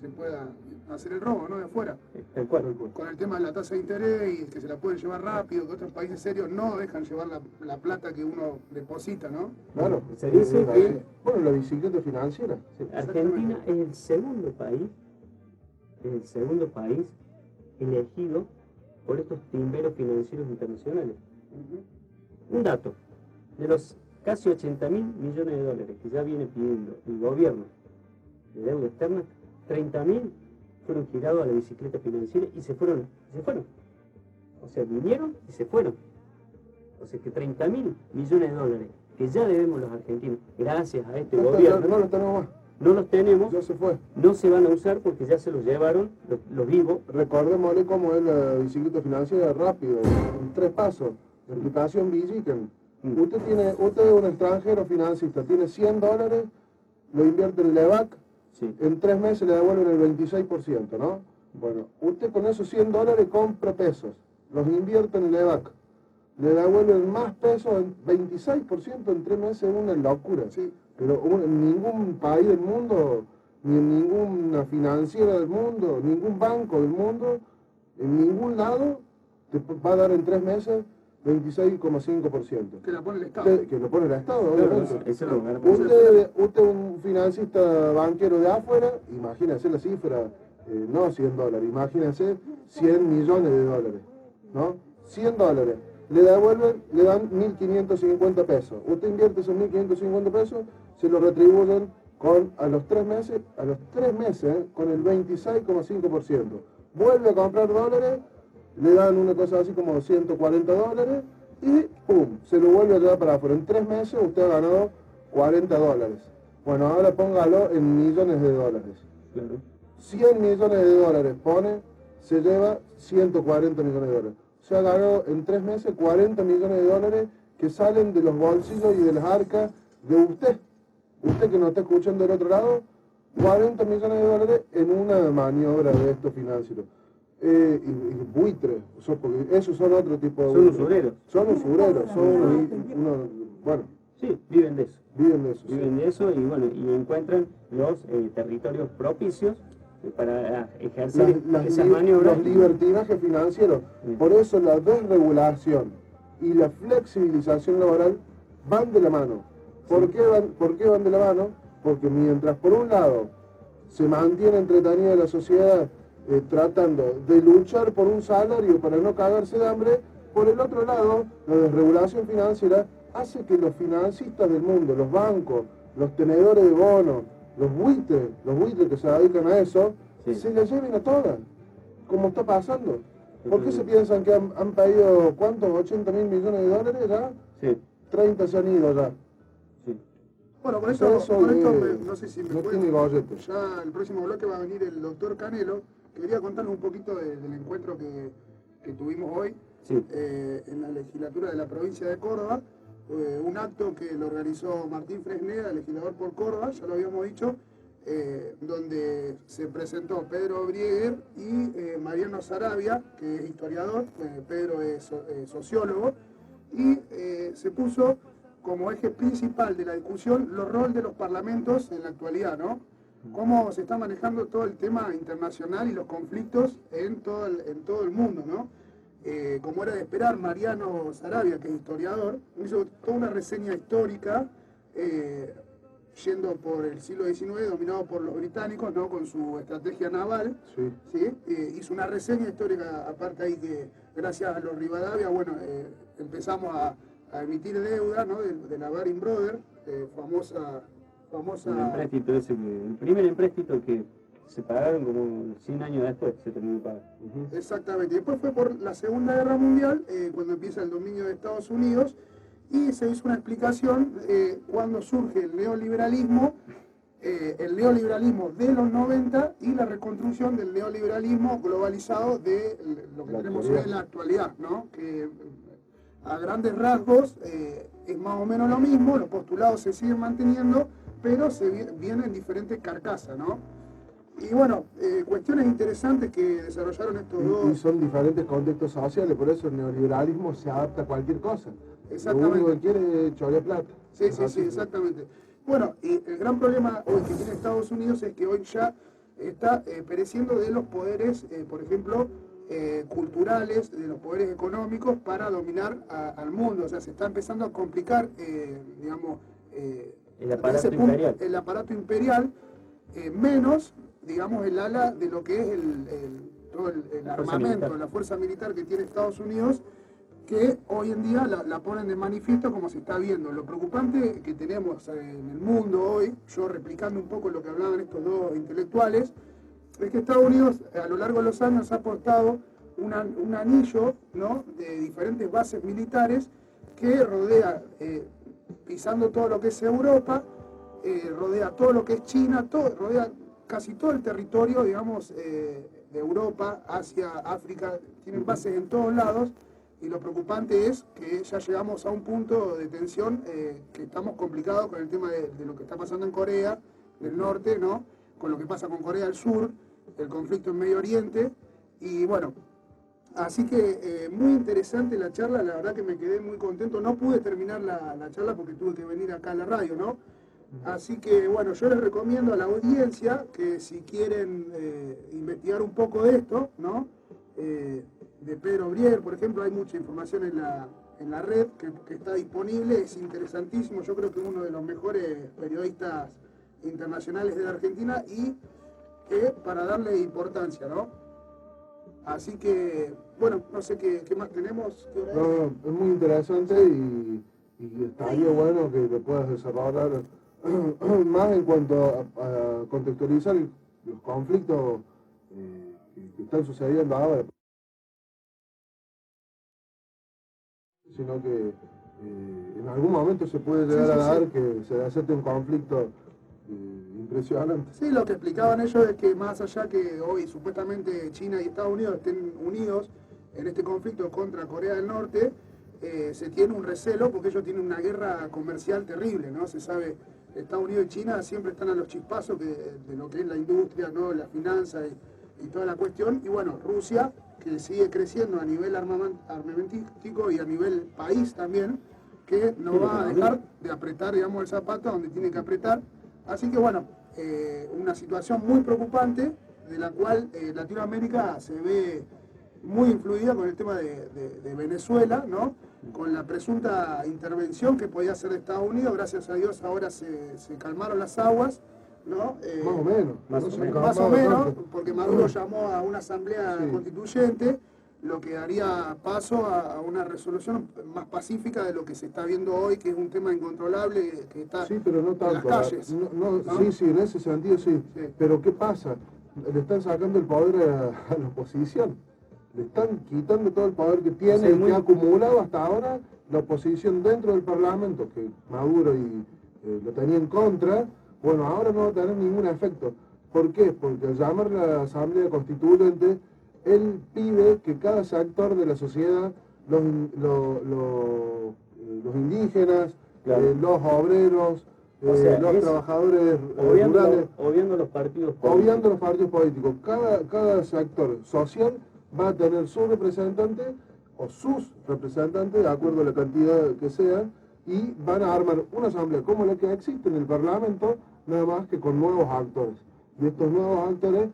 se pueda hacer el robo, ¿no? De afuera. tal cual. Con el tema de la tasa de interés y que se la pueden llevar rápido, que otros países serios no dejan llevar la plata que uno deposita, ¿no? Claro, Se dice que bueno, la bicicleta financiera. Argentina es el segundo país elegido por estos timberos financieros internacionales. Un dato, de los casi 80.000 millones de dólares que ya viene pidiendo el gobierno de deuda externa, 30.000 fueron girados a la bicicleta financiera y se fueron. O sea, vinieron y se fueron. O sea que 30.000 millones de dólares que ya debemos los argentinos, gracias a este gobierno, No lo tenemos más. no los tenemos, Ya se fue. no se van a usar porque ya se los llevaron los vivos. Recordémosle cómo es la bicicleta financiera rápido, en 3 pasos. La aplicación Villiquen. Usted es un extranjero financista, tiene $100, lo invierte en Levac, Sí. en 3 meses le devuelven el 26%, ¿no? Bueno, usted con esos $100 compra pesos, los invierte en Levac, le devuelven más pesos, en 26% en 3 meses, es una locura. Sí. Pero en ningún país del mundo, ni en ninguna financiera del mundo, ningún banco del mundo, en ningún lado, te va a dar en 3 meses 26,5%. Que la pone el Estado. Que lo pone el Estado, Claro, obviamente. eso es lo que Usted un financista banquero de afuera, imagínese la cifra, no $100, imagínense 100 millones de dólares, ¿no? $100, le devuelven, le dan 1.550 pesos. Usted invierte esos 1.550 pesos, se lo retribuyen a los 3 meses, con el 26,5%. Vuelve a comprar dólares, le dan una cosa así como $140 y ¡pum! Se lo vuelve a llevar para afuera. En 3 meses usted ha ganado $40. Bueno, ahora póngalo en millones de dólares. Claro. 100 millones de dólares pone, se lleva 140 millones de dólares. O sea, ha ganado en 3 meses 40 millones de dólares que salen de los bolsillos y de las arcas de usted. Usted que nos está escuchando del otro lado, 40 millones de dólares en una maniobra de estos financieros. Y buitres, porque esos son otro tipo de Son buitres. usureros. Son usureros, bueno, Sí, viven de eso. viven de eso. sí. Viven de eso y bueno, y encuentran los territorios propicios para ejercer esas maniobras. Los libertinajes financieros. Bien. Por eso la desregulación y la flexibilización laboral van de la mano. ¿Por qué van de la mano? Porque mientras por un lado se mantiene entretenida la sociedad tratando de luchar por un salario para no cagarse de hambre, por el otro lado la desregulación financiera hace que los financistas del mundo, los bancos, los tenedores de bonos, los buitres que se dedican a eso, Sí. se las lleven a todas, como está pasando. ¿Por qué se piensan que han pedido, cuántos, 80.000 millones de dólares ya? Sí, 30 se han ido ya. sí. Bueno, con Eso esto no sé si me no puede. tiene gollete. Ya el próximo bloque va a venir el doctor Canelo. Quería contarles un poquito del encuentro que tuvimos hoy Sí. en la legislatura de la provincia de Córdoba. Un acto que lo organizó Martín Fresneda, legislador por Córdoba, ya lo habíamos dicho, donde se presentó Pedro Brieger y Mariano Sarabia, que es historiador, Pedro es sociólogo, y se puso como eje principal de la discusión los roles de los parlamentos en la actualidad, ¿no? Cómo se está manejando todo el tema internacional y los conflictos en todo el mundo, ¿no? Como era de esperar, Mariano Sarabia, que es historiador, hizo toda una reseña histórica yendo por el siglo XIX, dominado por los británicos, ¿no? Con su estrategia naval. Sí. ¿Sí? Hizo una reseña histórica, aparte ahí que gracias a los Rivadavia, bueno, empezamos a emitir deuda, ¿no? De la Baring Brothers, famosa... El empréstito ese, el primer empréstito que se pagaron como 100 años después, se terminó de pagar. Exactamente. Después fue por la Segunda Guerra Mundial, cuando empieza el dominio de Estados Unidos, y se hizo una explicación cuando surge el neoliberalismo de los 90 y la reconstrucción del neoliberalismo globalizado de lo que tenemos hoy en la actualidad, ¿no? Que a grandes rasgos es más o menos lo mismo, los postulados se siguen manteniendo, pero vienen diferentes carcasas, ¿no? Y bueno, cuestiones interesantes que desarrollaron estos dos... Y son diferentes contextos sociales, por eso el neoliberalismo se adapta a cualquier cosa. Exactamente. Lo único que quiere es chorear plata. Sí, exactamente. Bueno, y el gran problema hoy que tiene Estados Unidos es que hoy ya está pereciendo de los poderes, por ejemplo, culturales, de los poderes económicos para dominar al mundo. O sea, se está empezando a complicar, digamos... el aparato imperial. El aparato imperial, menos, digamos, el ala de lo que es todo el armamento, la fuerza militar que tiene Estados Unidos, que hoy en día la ponen de manifiesto como se está viendo. Lo preocupante que tenemos en el mundo hoy, yo replicando un poco lo que hablaban estos dos intelectuales, es que Estados Unidos a lo largo de los años ha aportado un anillo, ¿no? De diferentes bases militares que rodea, pisando todo lo que es Europa, rodea todo lo que es China, rodea casi todo el territorio, digamos, de Europa, Asia, África, tienen bases en todos lados, y lo preocupante es que ya llegamos a un punto de tensión que estamos complicados con el tema de lo que está pasando en Corea del Norte, ¿no? Con lo que pasa con Corea del Sur, el conflicto en Medio Oriente, y bueno, así que muy interesante la charla, la verdad que me quedé muy contento, no pude terminar la charla porque tuve que venir acá a la radio, ¿no? Así que bueno, yo les recomiendo a la audiencia que si quieren investigar un poco de esto, ¿no? De Pedro Brier, por ejemplo, hay mucha información en la red que está disponible, es interesantísimo, yo creo que es uno de los mejores periodistas internacionales de la Argentina y para darle importancia, ¿no? Así que, bueno, no sé qué más tenemos. No, es muy interesante y estaría bueno que lo puedas desarrollar más en cuanto a contextualizar los conflictos que están sucediendo ahora. Sino que en algún momento se puede llegar a dar que se desate un conflicto impresionante. Sí, lo que explicaban ellos es que más allá que hoy supuestamente China y Estados Unidos estén unidos en este conflicto contra Corea del Norte, se tiene un recelo porque ellos tienen una guerra comercial terrible, ¿no? Se sabe, Estados Unidos y China siempre están a los chispazos de lo que es la industria, ¿no? La finanza y toda la cuestión. Y bueno, Rusia, que sigue creciendo a nivel armamentístico y a nivel país también, que no va a dejar de apretar, digamos, el zapato donde tiene que apretar. Así que bueno, una situación muy preocupante, de la cual Latinoamérica se ve muy influida con el tema de Venezuela, ¿no? Con la presunta intervención que podía hacer de Estados Unidos. Gracias a Dios ahora se calmaron las aguas, ¿no? Más o menos, porque Maduro llamó a una asamblea constituyente, lo que daría paso a una resolución más pacífica de lo que se está viendo hoy, que es un tema incontrolable que está pero no tanto, en las calles. ¿no? Sí, en ese sentido sí. Pero ¿qué pasa? Le están sacando el poder a la oposición. Le están quitando todo el poder que tiene y que ha acumulado hasta ahora la oposición dentro del Parlamento, que Maduro lo tenía en contra. Bueno, ahora no va a tener ningún efecto. ¿Por qué? Porque al llamar la Asamblea Constituyente, él pide que cada sector de la sociedad, los indígenas, los obreros, los trabajadores rurales, obviando los partidos políticos. Obviando los partidos políticos. Cada sector social va a tener su representante o sus representantes, de acuerdo a la cantidad que sean, y van a armar una asamblea como la que existe en el Parlamento, nada más que con nuevos actores. Y estos nuevos actores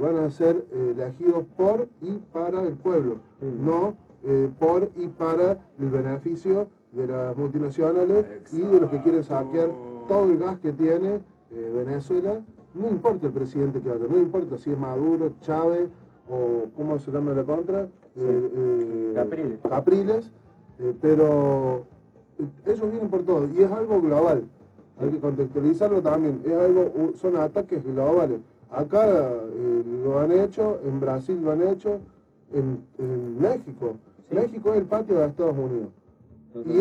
van a ser elegidos por y para el pueblo, no por y para el beneficio de las multinacionales y de los que quieren saquear todo el gas que tiene Venezuela. No importa el presidente que haya, no importa si es Maduro, Chávez o ¿cómo se llama la contra? Capriles, pero ellos vienen por todo y es algo global. Hay que contextualizarlo también, son ataques globales. Acá lo han hecho, en Brasil lo han hecho, en México. Sí. México es el patio de Estados Unidos. Y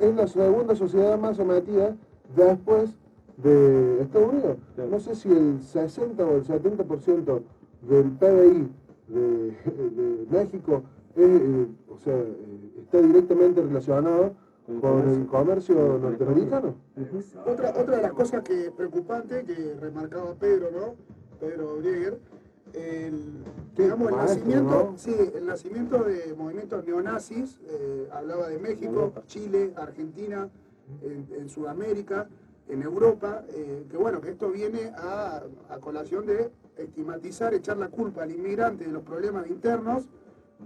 es la segunda sociedad más sometida después de Estados Unidos. No sé si el 60 o el 70% del PBI de México está directamente relacionado con el comercio norteamericano. Otra de las cosas que es preocupante, que remarcaba Pedro, ¿no? Pedro Brieger, el nacimiento de movimientos neonazis, hablaba de México, Chile, Argentina, en Sudamérica, en Europa, que esto viene a colación de estigmatizar, echar la culpa al inmigrante de los problemas internos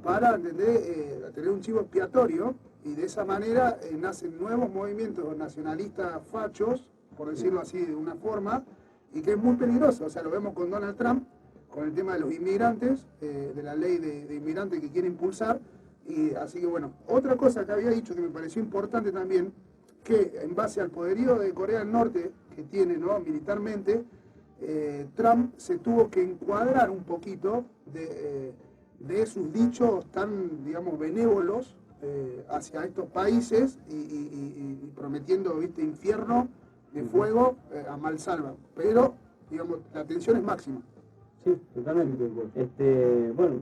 para tener un chivo expiatorio, y de esa manera nacen nuevos movimientos nacionalistas fachos, por decirlo así de una forma, y que es muy peligroso. O sea, lo vemos con Donald Trump, con el tema de los inmigrantes, de la ley de inmigrantes que quiere impulsar. Y así que otra cosa que había dicho que me pareció importante también, que en base al poderío de Corea del Norte que tiene, ¿no?, militarmente, Trump se tuvo que encuadrar un poquito de sus dichos tan, digamos, benévolos hacia estos países y prometiendo, infierno de fuego a mansalva. Pero, digamos, la tensión es máxima. Sí, totalmente.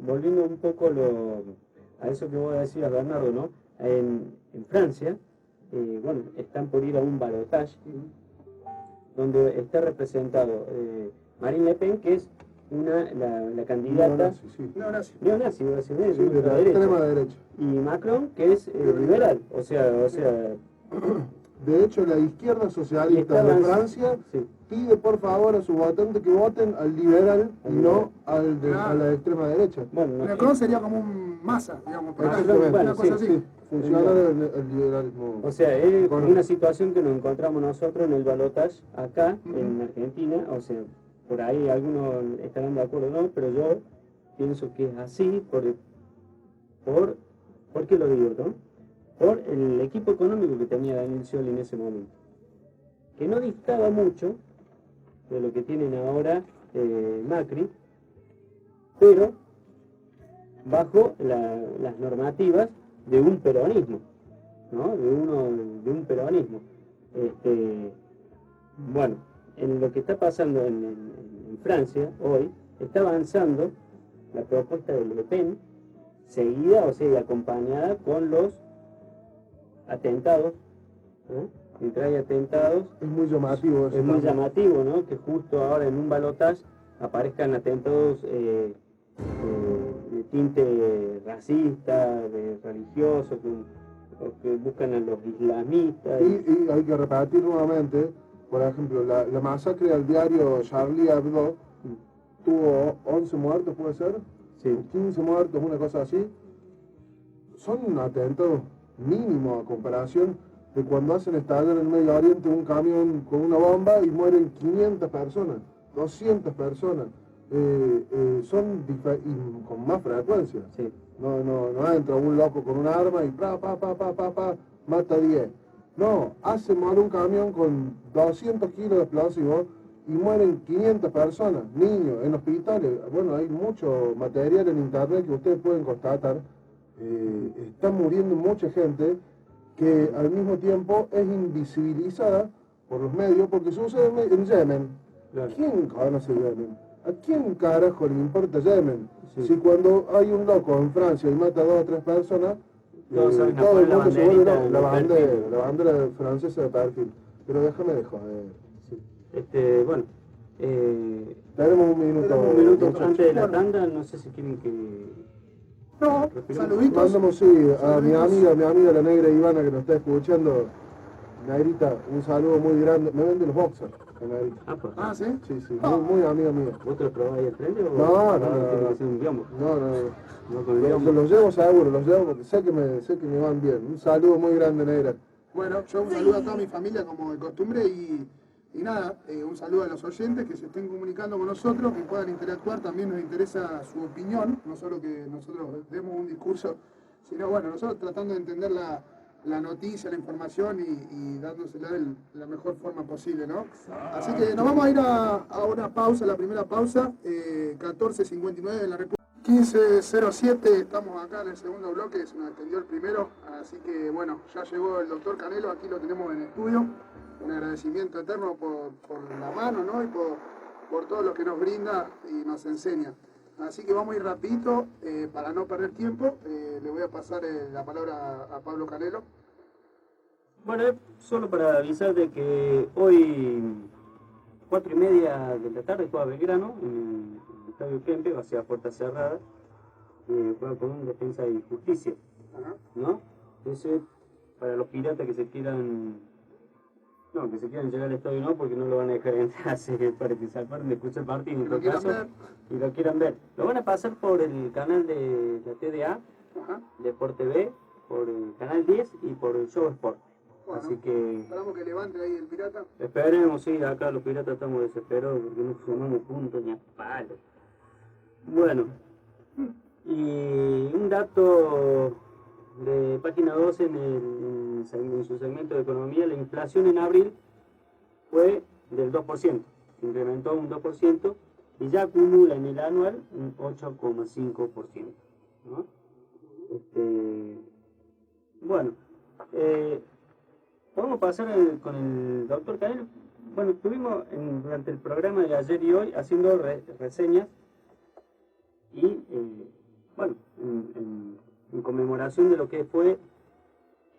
Volviendo un poco a eso que vos decías, Bernardo, ¿no? En Francia, están por ir a un balotaje donde está representado Marine Le Pen, que es la candidata neonazi, de la extrema derecha, y Macron, que es liberal, o sea de hecho la izquierda socialista de Francia pide por favor a sus votantes que voten al liberal y no a la extrema derecha. Macron sería como un Massa, digamos, una cosa así. Funciona el liberalismo. O sea, es una situación que nos encontramos nosotros en el balotaje acá, en Argentina. O sea, por ahí algunos estarán de acuerdo o no, pero yo pienso que es así ¿por qué lo digo, no? Por el equipo económico que tenía Daniel Scioli en ese momento, que no dictaba mucho de lo que tienen ahora Macri, pero bajo las normativas de un peronismo, ¿no? De un peronismo. En lo que está pasando en Francia hoy, está avanzando la propuesta de Le Pen, seguida, o sea, y acompañada con los atentados, ¿no? Mientras hay atentados, es muy llamativo eso. Es muy llamativo, ¿no? Que justo ahora en un balotaje aparezcan atentados de tinte racista, de religioso, que buscan a los islamistas. Y hay que repetir nuevamente, por ejemplo, la masacre al diario Charlie Hebdo tuvo 11 muertos, ¿puede ser? Sí. 15 muertos, una cosa así. Son atentados mínimos a comparación de cuando hacen estallar en el Medio Oriente un camión con una bomba y mueren 500 personas, 200 personas. Y con más frecuencia. Sí. No entra un loco con un arma y mata 10. No, hacen morir un camión con 200 kilos de explosivos y mueren 500 personas, niños, en hospitales. Bueno, hay mucho material en internet que ustedes pueden constatar. Está muriendo mucha gente que al mismo tiempo es invisibilizada por los medios porque sucede en Yemen. Claro. ¿Quién conoce Yemen? ¿A quién carajo le importa Yemen? Sí. Si cuando hay un loco en Francia y mata a 2 o 3 personas, todo el mundo se vuelve la bandera francesa de perfil. Pero déjame de joder. Sí. Tenemos un minuto antes de la tanda, no sé si quieren que... No, saluditos. Mandamos a mi amiga la negra Ivana que nos está escuchando. Negrita, un saludo muy grande. Me vende los boxers, la Negrita. Ah, pues. Ah, ¿sí? Sí, sí, muy amiga mía. ¿Vos te lo probás ahí al frente o tiene No. que ser un biombo? No. No con el biombo. Los llevo seguro, los llevo porque sé que me van bien. Un saludo muy grande, Negra. Bueno, yo un saludo a toda mi familia como de costumbre y nada, un saludo a los oyentes que se estén comunicando con nosotros, que puedan interactuar, también nos interesa su opinión, no solo que nosotros demos un discurso, sino bueno, nosotros tratando de entender la noticia, la información y dándosela de la mejor forma posible, ¿no? Así que nos vamos a ir a una pausa, la primera pausa, 14:59 en la República. 15:07, estamos acá en el segundo bloque, se nos extendió el primero, así que bueno, ya llegó el doctor Canelo, aquí lo tenemos en estudio. Un agradecimiento eterno por la mano, ¿no? Y por todo lo que nos brinda y nos enseña. Así que vamos a ir rapidito, para no perder tiempo, le voy a pasar la palabra a Pablo Canelo. Bueno, solo para avisar de que hoy 4:30 de la tarde juega Belgrano en el Estadio Kempe, va a ser a puerta cerrada, juega con un Defensa y Justicia, ¿no? Entonces, para los piratas que se quieran llegar al estadio no, porque no lo van a dejar entrar, así que para que salgan de escuchar el partido en todo caso, y lo quieran ver. Lo van a pasar por el canal de la TDA, de Sport TV, por el canal 10 y por el Show Sport. Bueno, así que esperamos que levante ahí el pirata. esperemos, sí, acá los piratas estamos desesperados porque no sumamos puntos ni a palo. Bueno, y un dato de página 12 en su segmento de economía, la inflación en abril fue del 2%, incrementó un 2% y ya acumula en el anual un 8,5%, ¿no? Bueno, vamos a pasar con el doctor Canelo. Bueno, estuvimos durante el programa de ayer y hoy haciendo reseñas y, bueno, en conmemoración de lo que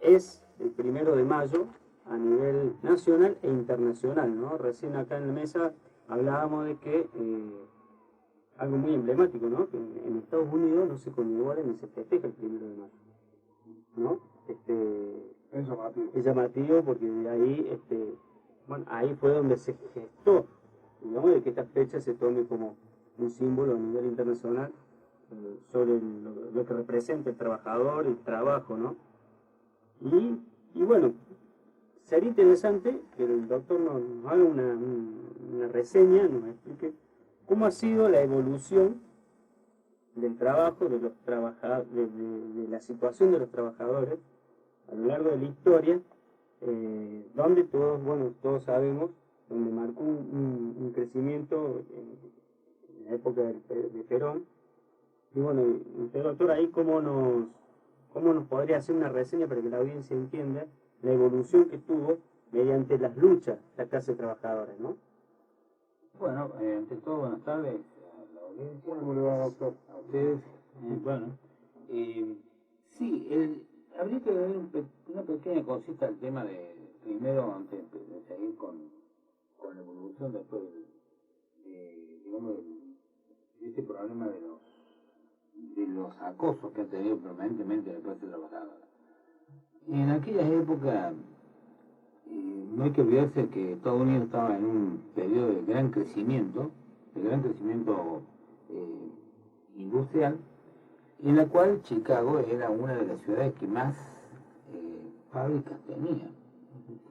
es el 1 de mayo a nivel nacional e internacional, ¿no? Recién acá en la mesa hablábamos de que algo muy emblemático, ¿no? Que en Estados Unidos no se conmemora ni se festeja el 1 de mayo, ¿no? Es llamativo porque de ahí, bueno, ahí fue donde se gestó, ¿no? De que esta fecha se tome como un símbolo a nivel internacional sobre lo que representa el trabajador, el trabajo, ¿no? Y bueno, sería interesante que el doctor nos haga una reseña, nos explique cómo ha sido la evolución del trabajo, de los de la situación de los trabajadores a lo largo de la historia, donde todos sabemos, donde marcó un crecimiento en la época de Perón. Y bueno, usted, doctor, ahí cómo nos podría hacer una reseña para que la audiencia entienda la evolución que tuvo mediante las luchas de la clase trabajadora, ¿no? Bueno, ante todo, buenas tardes a la audiencia. ¿Cómo le va, doctor? A ustedes. Bueno, sí, habría que ver una pequeña cosita al tema primero, antes de seguir con la evolución después digamos, de este problema de los acosos que ha tenido permanentemente la clase trabajadora. En aquellas épocas, no hay que olvidarse que Estados Unidos estaba en un periodo de gran crecimiento industrial, en la cual Chicago era una de las ciudades que más fábricas tenía.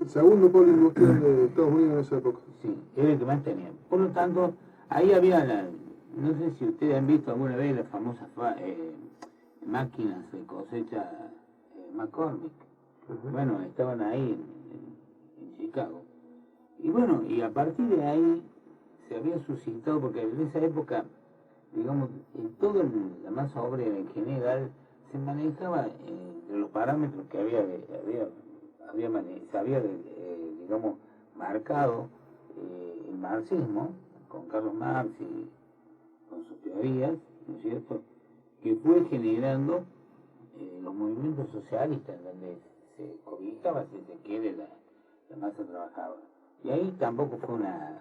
El segundo polo industrial de Estados Unidos en esa época. Sí, era el que más tenía. Por lo tanto, ahí había no sé si ustedes han visto alguna vez las famosas máquinas de cosecha McCormick. Bueno, estaban ahí en Chicago. Y bueno, y a partir de ahí se había suscitado, porque en esa época, digamos, en toda la masa obrera en general se manejaba entre los parámetros que se había digamos, marcado el marxismo, con Carlos Marx y con sus teorías, ¿no es cierto?, que fue generando los movimientos socialistas, donde se cobijaba, si se quiere, la masa trabajadora. Y ahí tampoco fue una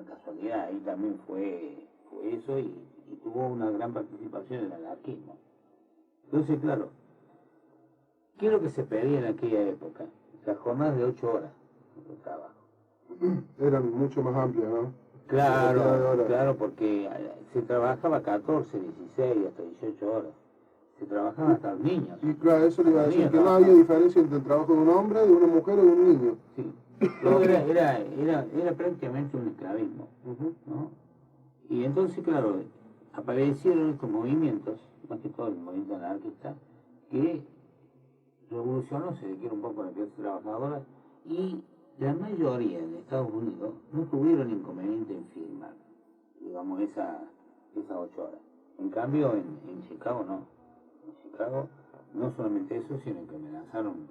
casualidad, ahí también fue eso y tuvo una gran participación en el anarquismo. Entonces, claro, ¿qué es lo que se pedía en aquella época? las jornadas de 8 horas de trabajo. Eran mucho más amplias, ¿no? Claro, porque se trabajaba 14, 16, hasta 18 horas. Se trabajaban hasta los niños. Y claro, eso le iba a Los decir, niños que no había diferencia entre el trabajo de un hombre, de una mujer o de un niño. Sí. Todo era prácticamente un esclavismo, ¿no? Y entonces, claro, aparecieron estos movimientos, más que todo el movimiento anarquista, que revolucionó, se requiere un poco la clase trabajadora, y la mayoría de Estados Unidos no tuvieron inconveniente en firmar, digamos, esas 8 horas. En cambio, en Chicago no. En Chicago, no solamente eso, sino que amenazaron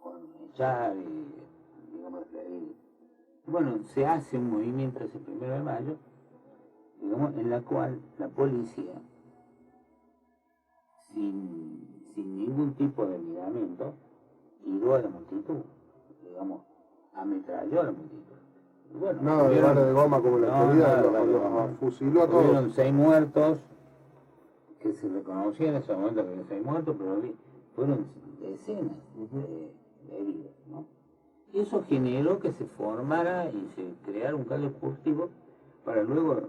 con echar y, digamos, despedir. Bueno, se hace un movimiento ese 1 de mayo, digamos, en la cual la policía, sin ningún tipo de miramiento, tiró a la multitud, digamos, ametralló a la multitud. Y bueno, Nada de bala de goma como la actualidad, los fusiló a todos. Hubieron 6 muertos, que se reconocía en ese momento que había 6 muertos, pero fueron decenas de heridos, ¿no? Y eso generó que se formara y se creara un caldo cultivo para luego,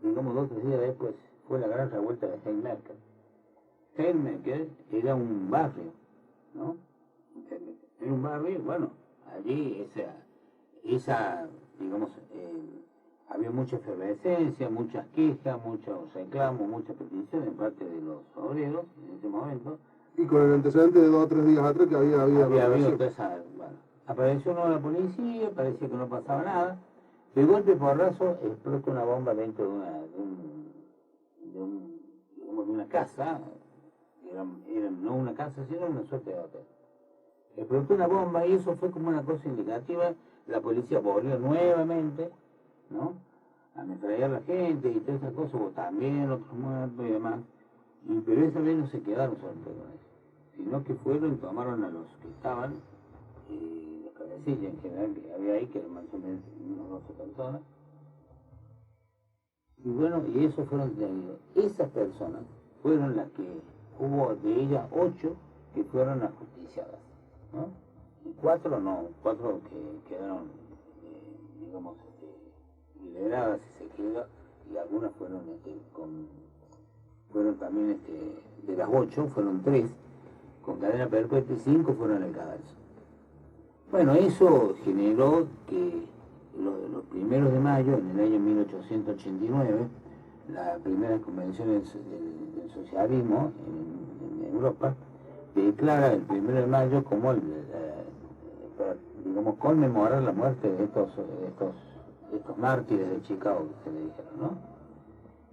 digamos 2 o 3 días después, fue la gran revuelta de Haymarket. Haymarket era un barrio, ¿no? Era un barrio, bueno, allí esa digamos, había mucha efervescencia, muchas quejas, muchos reclamos, muchas peticiones en parte de los obreros en ese momento. Y con el antecedente de 2 o 3 días atrás que había habido toda esa, bueno, apareció uno de la policía, parecía que no pasaba nada, de golpe porrazo explota una bomba dentro de una casa, era no una casa, sino una suerte de hotel. Explotó una bomba y eso fue como una cosa indicativa. La policía volvió nuevamente, ¿no?, a ametrallar a la gente y todas esas cosas, hubo también otros muertos y demás. Pero esa vez no se quedaron solamente con eso, sino que fueron y tomaron a los que estaban, los cabecillas en general que había ahí, que eran más o menos unas 12 personas. Y bueno, y esos fueron detenidos. Esas personas fueron las que hubo de ellas 8 que fueron ajusticiadas, ¿no? Y 4 que quedaron, digamos, liberadas, si se quiere, y algunas fueron también, de las 8, fueron 3 con cadena perpetua y 5 fueron al cadalso. Bueno, eso generó que los 1 de mayo, en el año 1889, la primera convención del socialismo en Europa declara el 1 de mayo como digamos, conmemorar la muerte de estos mártires de Chicago, que se le dijeron, ¿no?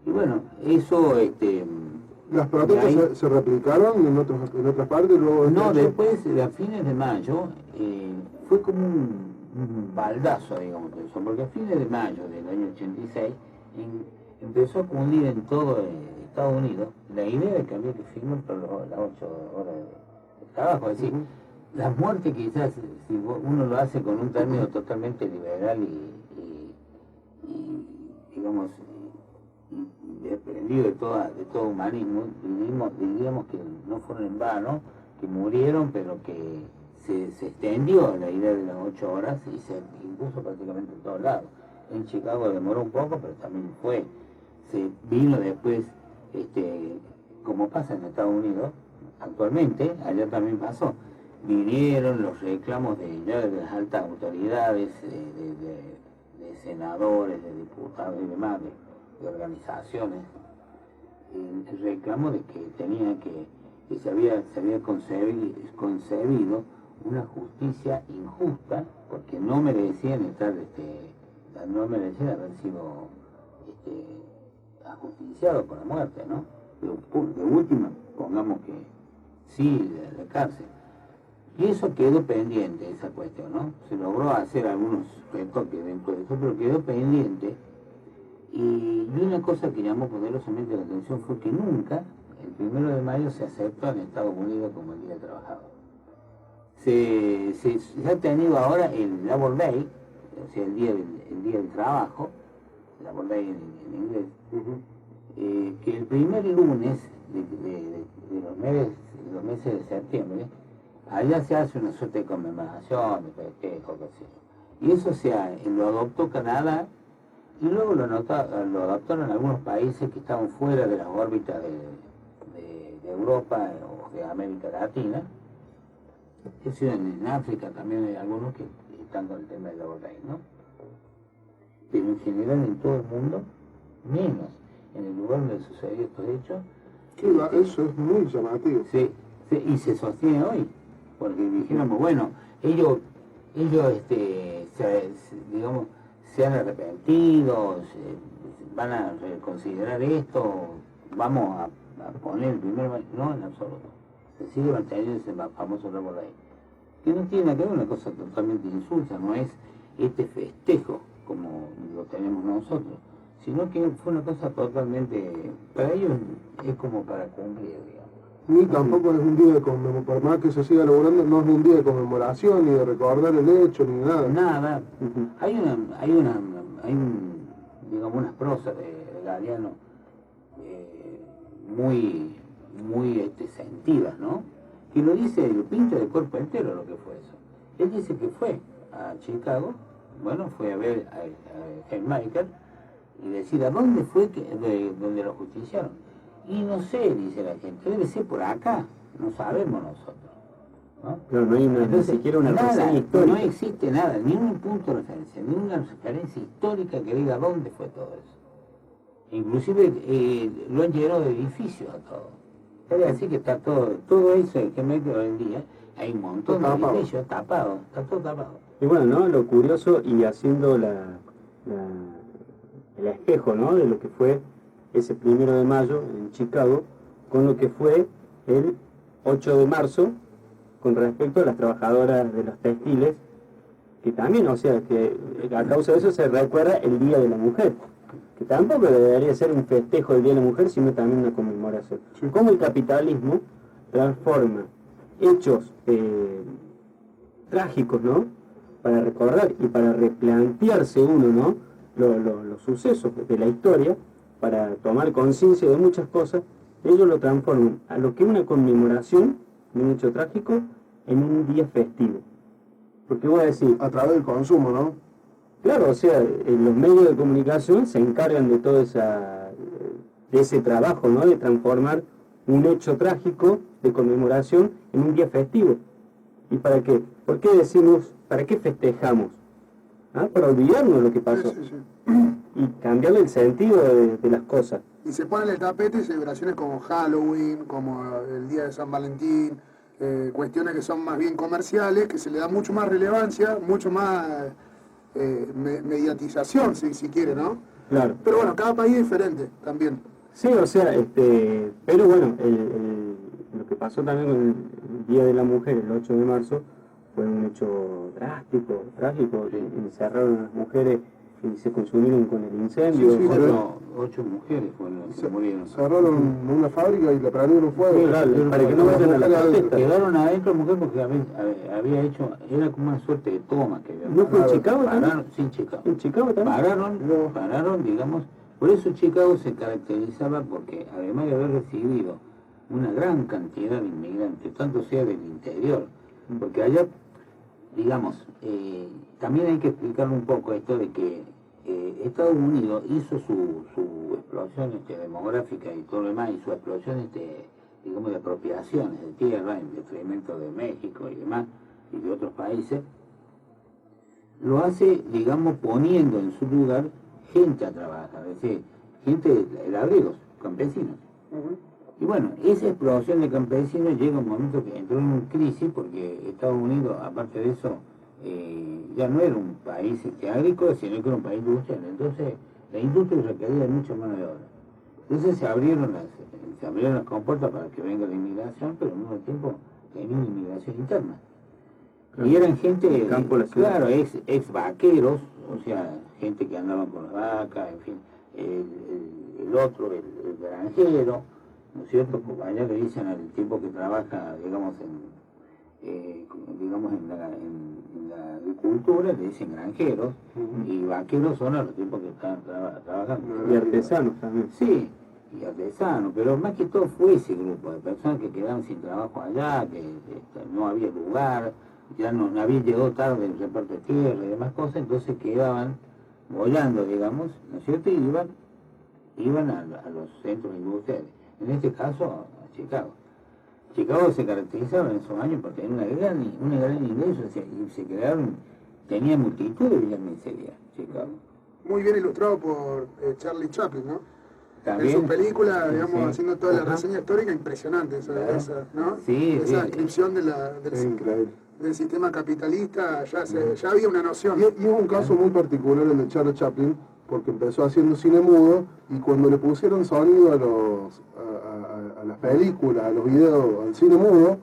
Y bueno, eso, ¿Las protestas ahí, se replicaron en otras partes luego? No, después, a fines de mayo, fue como un baldazo, digamos, eso, porque a fines de mayo del año 86 empezó a cundir en todo Estados Unidos la idea de que había que firmar por las 8 horas de trabajo. Es decir, las muertes quizás, si uno lo hace con un término totalmente liberal y digamos, desprendido de todo humanismo, diríamos que no fueron en vano, que murieron, pero que se extendió la idea de las 8 horas y se impuso prácticamente en todos lados. En Chicago demoró un poco, pero también se vino después, como pasa en Estados Unidos actualmente, allá también pasó. Vinieron los reclamos de las altas autoridades, de senadores, de diputados y demás, de organizaciones, el reclamo de que se había concebido una justicia injusta, porque no merecían no merecían haber sido ajusticiados con la muerte, ¿no? De última, pongamos que sí, de la cárcel. Y eso quedó pendiente, esa cuestión, ¿no? Se logró hacer algunos retoques dentro de eso, pero quedó pendiente. Y una cosa que llamó poderosamente la atención fue que nunca, el 1 de mayo, se aceptó en Estados Unidos como el Día del Trabajador. Se ha tenido ahora el Labor Day, o sea, el día del trabajo, Labor Day en inglés, que el primer lunes de los meses de septiembre allá se hace una suerte de conmemoración, de festejo, qué sé yo. Y eso lo adoptó Canadá y luego lo adoptaron algunos países que estaban fuera de las órbitas de Europa o de América Latina. Es decir, en África también hay algunos que están con el tema del Labor Day, ¿no? Pero en general en todo el mundo, menos en el lugar donde sucedió estos hechos. Eso es muy llamativo. Sí, y se sostiene hoy, porque dijéramos, bueno, ellos digamos, se han arrepentido, van a reconsiderar esto, vamos a poner el primer... No, en absoluto. Se sigue manteniendo ese famoso Labor Day, que no tiene nada que ver, una cosa totalmente insulsa, no es este festejo como lo tenemos nosotros, sino que fue una cosa totalmente, para ellos es como para cumplir, digamos. Ni tampoco es un día de conmemoración, por más que se siga logrando, no es un día de conmemoración, ni de recordar el hecho, ni nada. Nada. Hay digamos, unas prosas de Galeano muy sentidas, ¿no? Que lo dice, lo pinta de cuerpo entero lo que fue eso. Él dice que fue a Chicago, bueno, fue a ver a Helmaker y decir a dónde fue donde lo justiciaron. Y no sé, dice la gente, debe ser por acá, no sabemos nosotros, ¿no? Pero no hay Entonces, ni siquiera una nada, reseña histórica. no existe nada, ni un punto de referencia, ni una referencia histórica que diga dónde fue todo eso. Inclusive lo han llenado de edificios a todo. Quiere decir que está todo eso que me hoy en día, hay un montón de edificios tapados, está todo tapado. Y bueno, ¿no? Lo curioso y haciendo el espejo, ¿no? De lo que fue ese 1 de mayo en Chicago con lo que fue el 8 de marzo con respecto a las trabajadoras de los textiles, que también, o sea, que a causa de eso se recuerda el Día de la Mujer, que tampoco debería ser un festejo del Día de la Mujer, sino también una conmemoración. Cómo el capitalismo transforma hechos trágicos, ¿no? Para recordar y para replantearse uno, ¿no? Los sucesos de la historia, para tomar conciencia de muchas cosas, ellos lo transforman a lo que es una conmemoración de un hecho trágico en un día festivo. Porque voy a decir... A través del consumo, ¿no? Claro, o sea, los medios de comunicación se encargan de todo de ese trabajo, ¿no? De transformar un hecho trágico de conmemoración en un día festivo. ¿Y para qué? ¿Por qué decimos, para qué festejamos? ¿Ah? Para olvidarnos lo que pasó. Sí. Y cambiarle el sentido de las cosas. Y se ponen en el tapete celebraciones como Halloween, como el Día de San Valentín, cuestiones que son más bien comerciales, que se le da mucho más relevancia, mucho más mediatización, si quiere, ¿no? Claro. Pero bueno, cada país es diferente también. Sí, o sea, pero bueno, lo que pasó también con el Día de la Mujer, el 8 de marzo, fue un hecho drástico, trágico. Encerraron a las mujeres y se consumieron con el incendio. Sí, 8 mujeres fueron las que murieron. Cerraron una fábrica y le prendieron fuego. Sí, claro, para que no vayan a la protesta. Quedaron adentro mujeres porque había hecho, era como una suerte de toma que había. ¿No fue en Chicago también? Pararon, sí, en Chicago. ¿En Chicago también? Pararon, digamos, por eso Chicago se caracterizaba porque además de haber recibido una gran cantidad de inmigrantes, tanto sea del interior, porque allá, digamos, también hay que explicar un poco esto de que Estados Unidos hizo su explosión demográfica y todo lo demás, y su explosión digamos, de apropiaciones de tierra en detrimento de México y demás, y de otros países, lo hace, digamos, poniendo en su lugar gente a trabajar, es decir, gente, labriegos, campesinos. Y bueno, esa explosión de campesinos llega un momento que entró en crisis porque Estados Unidos, aparte de eso, ya no era un país agrícola, sino que era un país industrial. Entonces, la industria requería de mucha mano de obra. Entonces se abrieron las compuertas para que venga la inmigración, pero al mismo tiempo tenía una inmigración interna. Y eran gente, claro, ex vaqueros, o sea, gente que andaban con las vacas, en fin, el granjero, ¿no es cierto? Porque allá le dicen al tipo que trabaja, digamos, en la agricultura, le dicen granjeros, y vaqueros son a los tipos que están trabajando. Y artesanos también. Sí, y artesanos, pero más que todo fue ese grupo de personas que quedaron sin trabajo allá, que no había lugar, ya no había llegado tarde el reparto de tierra y demás cosas, entonces quedaban volando, digamos, ¿no es cierto? Y iban a los centros industriales, en este caso a Chicago. Chicago se caracterizaba en esos años por tener una gran ingreso, o sea, y se crearon, tenía multitud de villas miserias, Chicago. Muy bien ilustrado por Charlie Chaplin, ¿no? También, en su película, digamos, sí. haciendo toda la Ajá. reseña histórica, impresionante Claro. esa, ¿no? Sí, esa sí. descripción del, Es increíble. del sistema capitalista, ya había una noción. Y es un caso muy particular el de Charlie Chaplin, porque empezó haciendo cine mudo y cuando le pusieron sonido a las películas, a los videos, al cine mudo,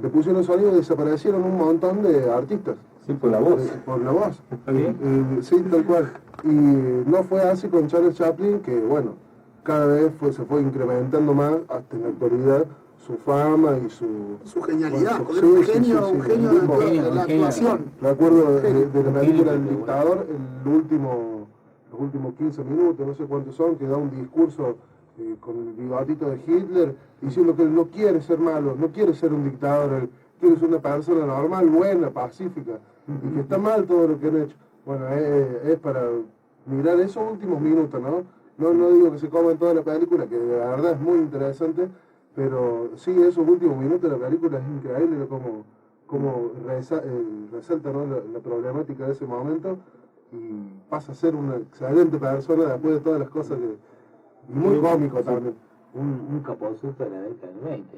le pusieron sonido y desaparecieron un montón de artistas. Sí, por la voz. Por la voz. Está bien. Sí, tal cual. Y no fue así con Charlie Chaplin, que bueno, cada vez se fue incrementando más hasta en la actualidad su fama y Su genialidad, bueno, porque era un genio, un genio de tipo, la actuación. me acuerdo de la película El Genio. Dictador, los últimos 15 minutos, no sé cuántos son, que da un discurso con el bigotito de Hitler, diciendo que él no quiere ser malo, no quiere ser un dictador, él quiere ser una persona normal, buena, pacífica, y que está mal todo lo que han hecho. Bueno, es para mirar esos últimos minutos, ¿no? No digo que se coma en toda la película, que de verdad es muy interesante, pero sí, esos últimos minutos de la película es increíble como resalta, ¿no? la problemática de ese momento y pasa a ser una excelente persona después de todas las cosas que... Y muy cómico también. Un capozuto de la década del 20.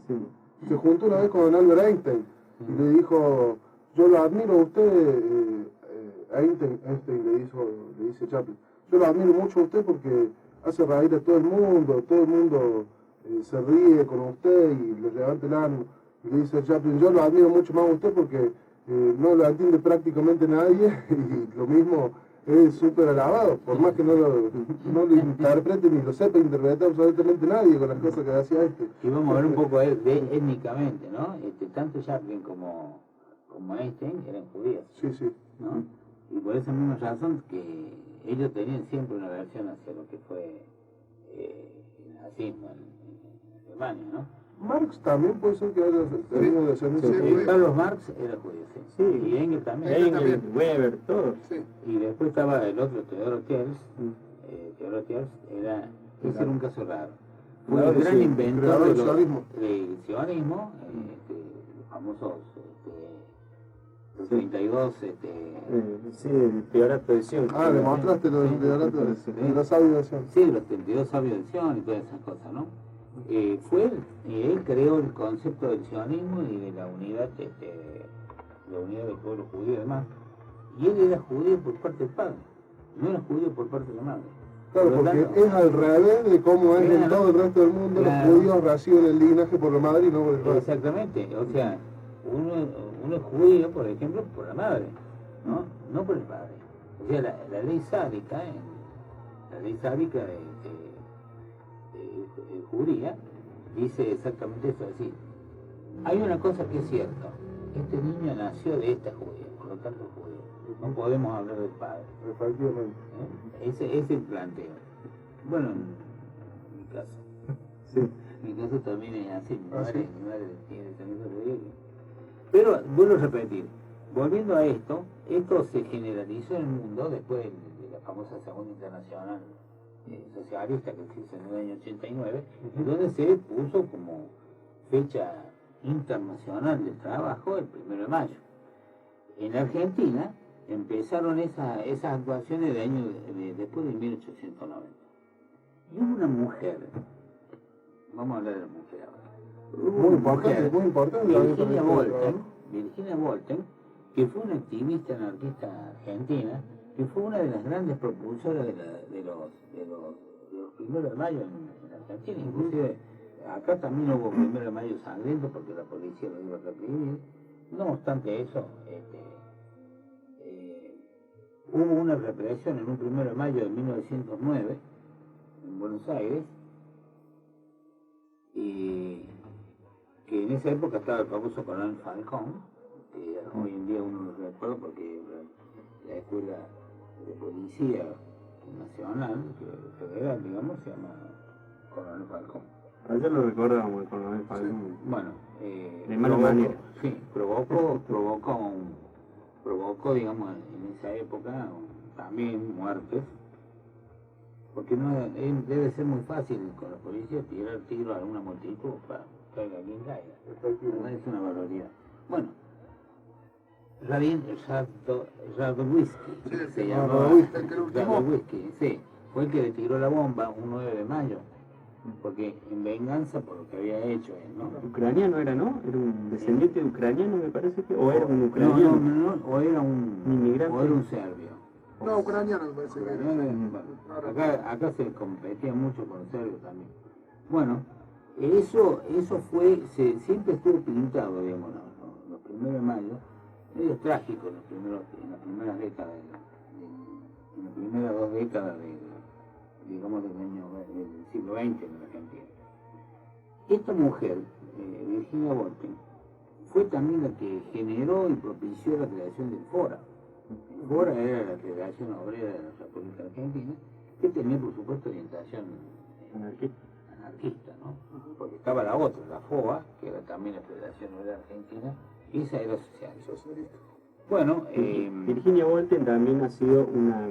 Sí. Se juntó una vez con Albert Einstein y le dijo, yo lo admiro a usted, Einstein le dice Chaplin, yo lo admiro mucho a usted porque hace reír a todo el mundo se ríe con usted y le levanta el ánimo. Y le dice Chaplin, yo lo admiro mucho más a usted porque no lo entiende prácticamente nadie y lo mismo es súper alabado, por más que no lo interprete ni lo sepa interpretar absolutamente nadie con las cosas que hacía este. Y vamos a ver un poco étnicamente, ¿no? Tanto Chaplin como Einstein eran judíos, Sí. ¿no? Y por esa misma razón que ellos tenían siempre una versión hacia lo que fue el nazismo en Alemania, ¿no? Marx también puede ser que haya tenido descendencia. Sí. Carlos Marx era judío, sí. Sí. Y Engels también. Engels, Weber, todos. Sí. Y después estaba el otro, Theodor Thiers. Theodor Thiers ese era un caso raro. Fue Claro, el gran sí, inventor creador del del sionismo, los famosos 32, Sí, el Teorato de Sion. Demostraste lo del Teorato de la sabia de Sion. sí, los 32 sabios del Sion y todas esas cosas, ¿no? Él creó el concepto del sionismo y de la unidad del pueblo judío y demás. Y él era judío por parte del padre, no era judío por parte de la madre. Claro, Por lo porque tanto, es al revés de cómo es en Claro. todo el resto del mundo. Claro. Los judíos reciben el linaje por la madre y no por el padre. exactamente, o sea, uno es judío, por ejemplo, por la madre, no por el padre. O sea, la ley sádica, judía, dice exactamente eso, es decir, hay una cosa que es cierta, este niño nació de esta judía, por lo tanto es judío, no podemos hablar del padre. Efectivamente. Ese es el planteo. Bueno, en mi caso. Sí. En mi caso también es así, mi ¿Ah, sí? madre tiene descendencia judía. Pero vuelvo a repetir, volviendo a esto se generalizó en el mundo después de la famosa Segunda Internacional Socialista que se hizo en el año 89, donde se puso como fecha internacional del trabajo el 1 de mayo. En la Argentina empezaron esas actuaciones después de 1890. Y hubo una mujer, vamos a hablar de la mujer ahora. Muy importante. Virginia Wolten, que fue una activista anarquista argentina, que fue una de las grandes propulsoras de los 1 de mayo en Argentina. Inclusive acá también hubo 1 de mayo sangriento porque la policía lo iba a reprimir. No obstante eso, hubo una represión en un 1 de mayo de 1909 en Buenos Aires, y que en esa época estaba el famoso coronel Falcón, que hoy en día uno lo recuerda porque la escuela de policía nacional, federal, digamos, se llama Coronel Falcón. Ayer lo recordábamos, el coronel Falcón. Bueno, de mala manera. Sí, provocó, digamos, en esa época también muertes, porque debe ser muy fácil con la policía tirar tiro a una multitud para que caiga quien caiga. Es una barbaridad. Bueno, Radowisky, se llamaba Radowisky, sí, fue el que le tiró la bomba un 9 de mayo, porque en venganza por lo que había hecho él, ¿no? Ucraniano era, ¿no? Era un descendiente ucraniano, me parece que, o era un ucraniano. No, o era un inmigrante. O era un serbio. No, ucraniano me parece que era. Bueno, acá se competía mucho con serbios también. Bueno, eso siempre estuvo pintado, digamos, los primeros de mayo, medio trágico en las primeras décadas, en las primeras 2 décadas digamos, del siglo XX en la Argentina. Esta mujer, Virginia Woolf, fue también la que generó y propició la creación del FORA. El FORA era la Federación Obrera de la República Argentina, que tenía, por supuesto, orientación anarquista, ¿no? Porque estaba la otra, la FOA, que era también la Federación Obrera Argentina, y esa era socialista. Bueno, Virginia Woolf también ha sido una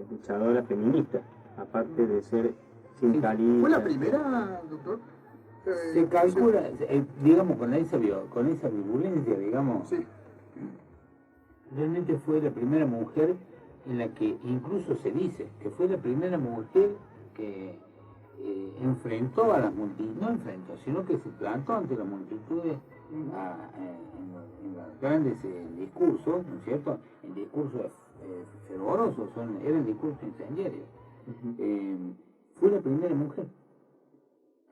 luchadora feminista, aparte de ser sindicalista. ¿Fue la primera, doctor? Se calcula, digamos, con esa virulencia, digamos, Sí. realmente fue la primera mujer en la que incluso se dice que fue la primera mujer que enfrentó a las multitudes, no enfrentó, sino que se plantó ante las multitudes en los grandes discursos, ¿no es cierto? En discursos fervorosos, eran discursos incendiarios. Fue la primera mujer.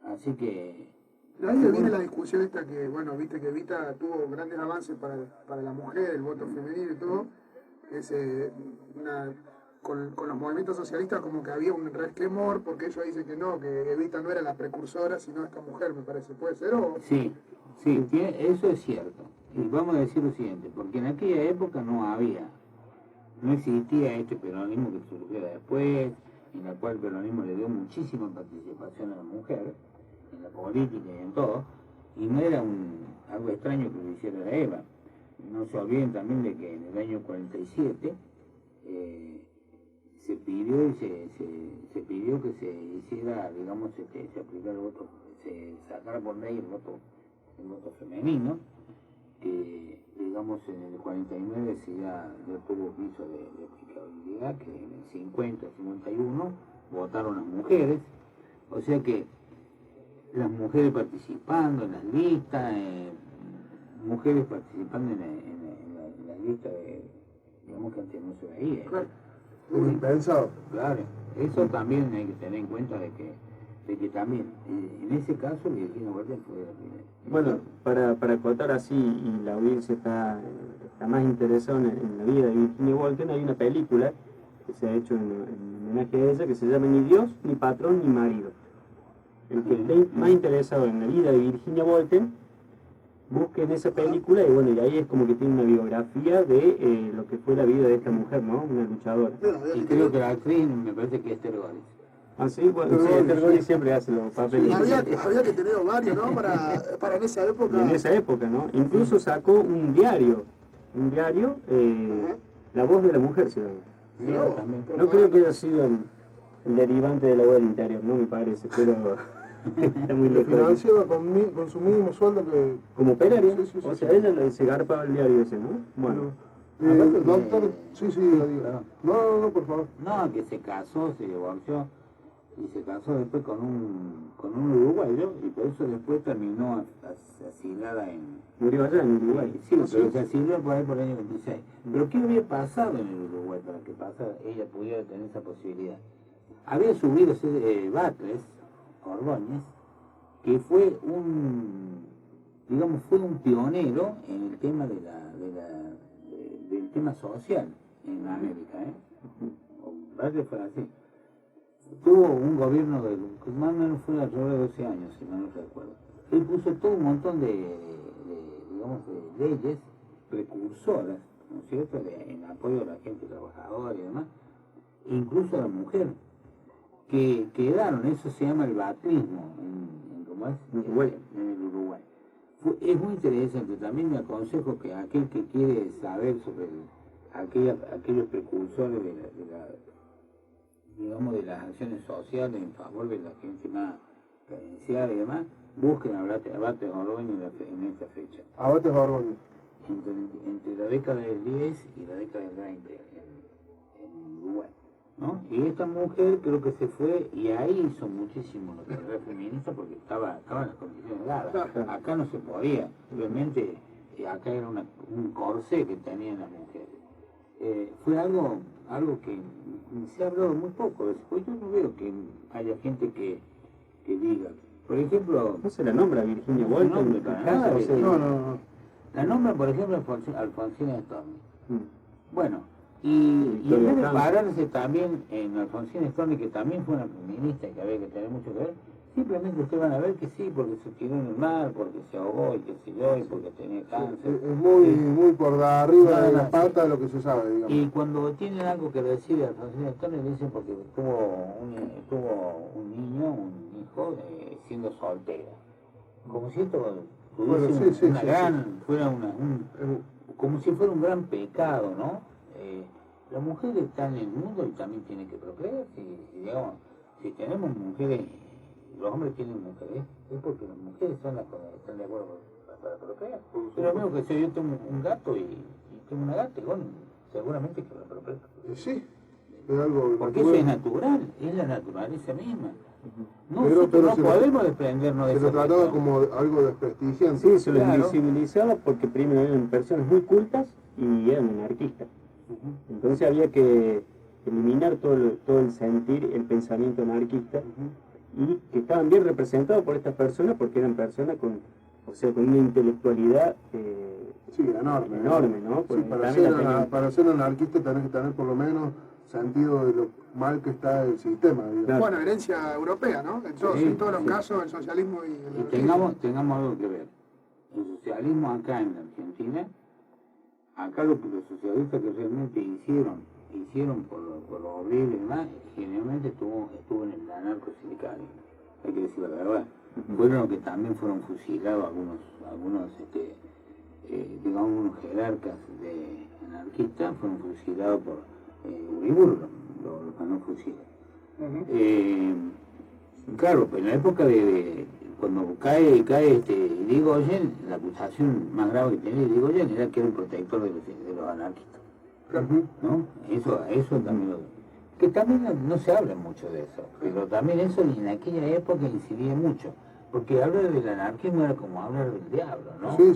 Así que... De ahí viene la discusión esta que, bueno, viste que Evita tuvo grandes avances para la mujer, el voto femenino y todo. Es, con los movimientos socialistas como que había un resquemor, porque ellos dicen que no, que Evita no era la precursora, sino esta mujer, me parece. ¿Puede ser o...? Sí, eso es cierto. Y vamos a decir lo siguiente, porque en aquella época no existía este peronismo que surgió después, en la cual el peronismo le dio muchísima participación a la mujer, en la política y en todo, y no era algo extraño que lo hiciera la EVA. No se olviden también de que en el año 47 se pidió que se hiciera, digamos, se aplicara el voto, se sacara por ley el voto femenino, que digamos en el 49 se ya tuvo piso de aplicabilidad, que en el 50-51 votaron las mujeres, o sea que las mujeres participando en las listas, mujeres participando en la lista digamos que antes no se veía. Claro. Impensado. Claro, eso también hay que tener en cuenta de que también, en ese caso, Virginia Woolf fue la primera. Bueno, para acotar así, y la audiencia está más interesada en la vida de Virginia Woolf, hay una película que se ha hecho en homenaje a ella que se llama Ni Dios, ni Patrón, ni Marido. El que esté más interesado en la vida de Virginia Woolf, busquen esa película y bueno, y ahí es como que tiene una biografía de lo que fue la vida de esta mujer, ¿no? Una luchadora. Y creo que la actriz me parece que es Esther Goris. Ah, sí, bueno, sí, Esther Goris siempre hace los papeles. Había que tener varios, ¿no? Para en esa época. Y en esa época, ¿no? Incluso sacó un diario, La Voz de la Mujer se llama. No creo que haya sido el derivante de La Voz del Interior, no me parece, pero está muy Lo lejos. financiaba con su mínimo sueldo que... Como operario, Sí, o sea, ella se garpaba el diario ese, ¿no? Bueno, doctor, sí, lo digo. No, por favor. No, que se casó, se divorció y se casó después con un uruguayo y por eso después terminó asilada en... murió allá en Uruguay. Sí, pero se asiló por ahí por el año 26. Pero ¿qué había pasado en el Uruguay para que ella pudiera tener esa posibilidad? Había subido Batres, Ordóñez, que fue un pionero en el tema del tema social en América, Batres fue así. Tuvo un gobierno que más o menos fue alrededor de 12 años, si mal no recuerdo. Él puso todo un montón de leyes precursoras, ¿no es cierto?, en apoyo a la gente trabajadora y demás, incluso a la mujer. que quedaron, eso se llama el batrismo, ¿cómo es? Uruguay. En el Uruguay. Es muy interesante, también me aconsejo que aquel que quiere saber sobre aquellos precursores digamos, de las acciones sociales en favor de la gente más carenciada y demás, busquen a Abate Ordóñez en esta fecha. Abate Ordóñez. Entre la década del 10 y la década del 20 en Uruguay, ¿no? Y esta mujer creo que se fue y ahí hizo muchísimo lo que era feminista porque estaban las condiciones dadas. Acá no se podía, obviamente acá era un corsé que tenían las mujeres. Fue algo que se ha hablado muy poco, después yo no veo que haya gente que diga, por ejemplo... No se la nombra Virginia Woolf. No. La nombran, por ejemplo, Alfonsina Storni. Bueno, y en vez de pararse también en Alfonsina Storni, que también fue una feminista y que había que tener mucho que ver, simplemente ustedes van a ver que sí, porque se tiró en el mar, porque se ahogó y qué sé yo, y porque tenía cáncer. Es muy por arriba de la pata de lo que se sabe, digamos. Y cuando tienen algo que decir de Alfonsina Storni, le dicen porque tuvo un niño, un hijo, siendo soltera. Como si esto como si fuera un gran pecado, ¿no? La mujer está en el mundo y también tiene que procrear. Si tenemos mujeres, los hombres tienen mujeres, es porque las mujeres son las que están de acuerdo para procrear. Pero lo mismo que si yo tengo un gato y tengo una gata, bueno, seguramente que la procrea. Sí, es algo porque natural. eso es natural, es la naturaleza misma. Pero No podemos desprendernos de eso. Se lo trataba como algo desprestigiante. Sí, se lo invisibilizaba porque primero eran personas muy cultas y eran anarquistas. Entonces había que eliminar todo el sentir, el pensamiento anarquista, y que estaban bien representados por estas personas porque eran personas con una intelectualidad enorme, ¿no? Sí, para ser anarquista tenés que tener por lo menos sentido de lo mal que está el sistema. Claro. Bueno, herencia europea, ¿no? En todos los casos, el socialismo y tengamos algo que ver. El socialismo acá en Argentina, acá lo que los socialistas que realmente hicieron por lo horrible y demás, generalmente estuvo en el anarcosindicalismo, hay que decir la verdad. Fueron los que también fueron fusilados algunos digamos, unos jerarcas de anarquistas fueron fusilados por Uriburu, los ganó fusilar. Claro, pues en la época de cuando cae Irigoyen, la acusación más grave que tenía Irigoyen era que era un protector de los anarquistas. ¿No? Eso también que también no se habla mucho de eso, pero también eso en aquella época incidía mucho, porque hablar del anarquismo era como hablar del diablo, ¿no? Sí.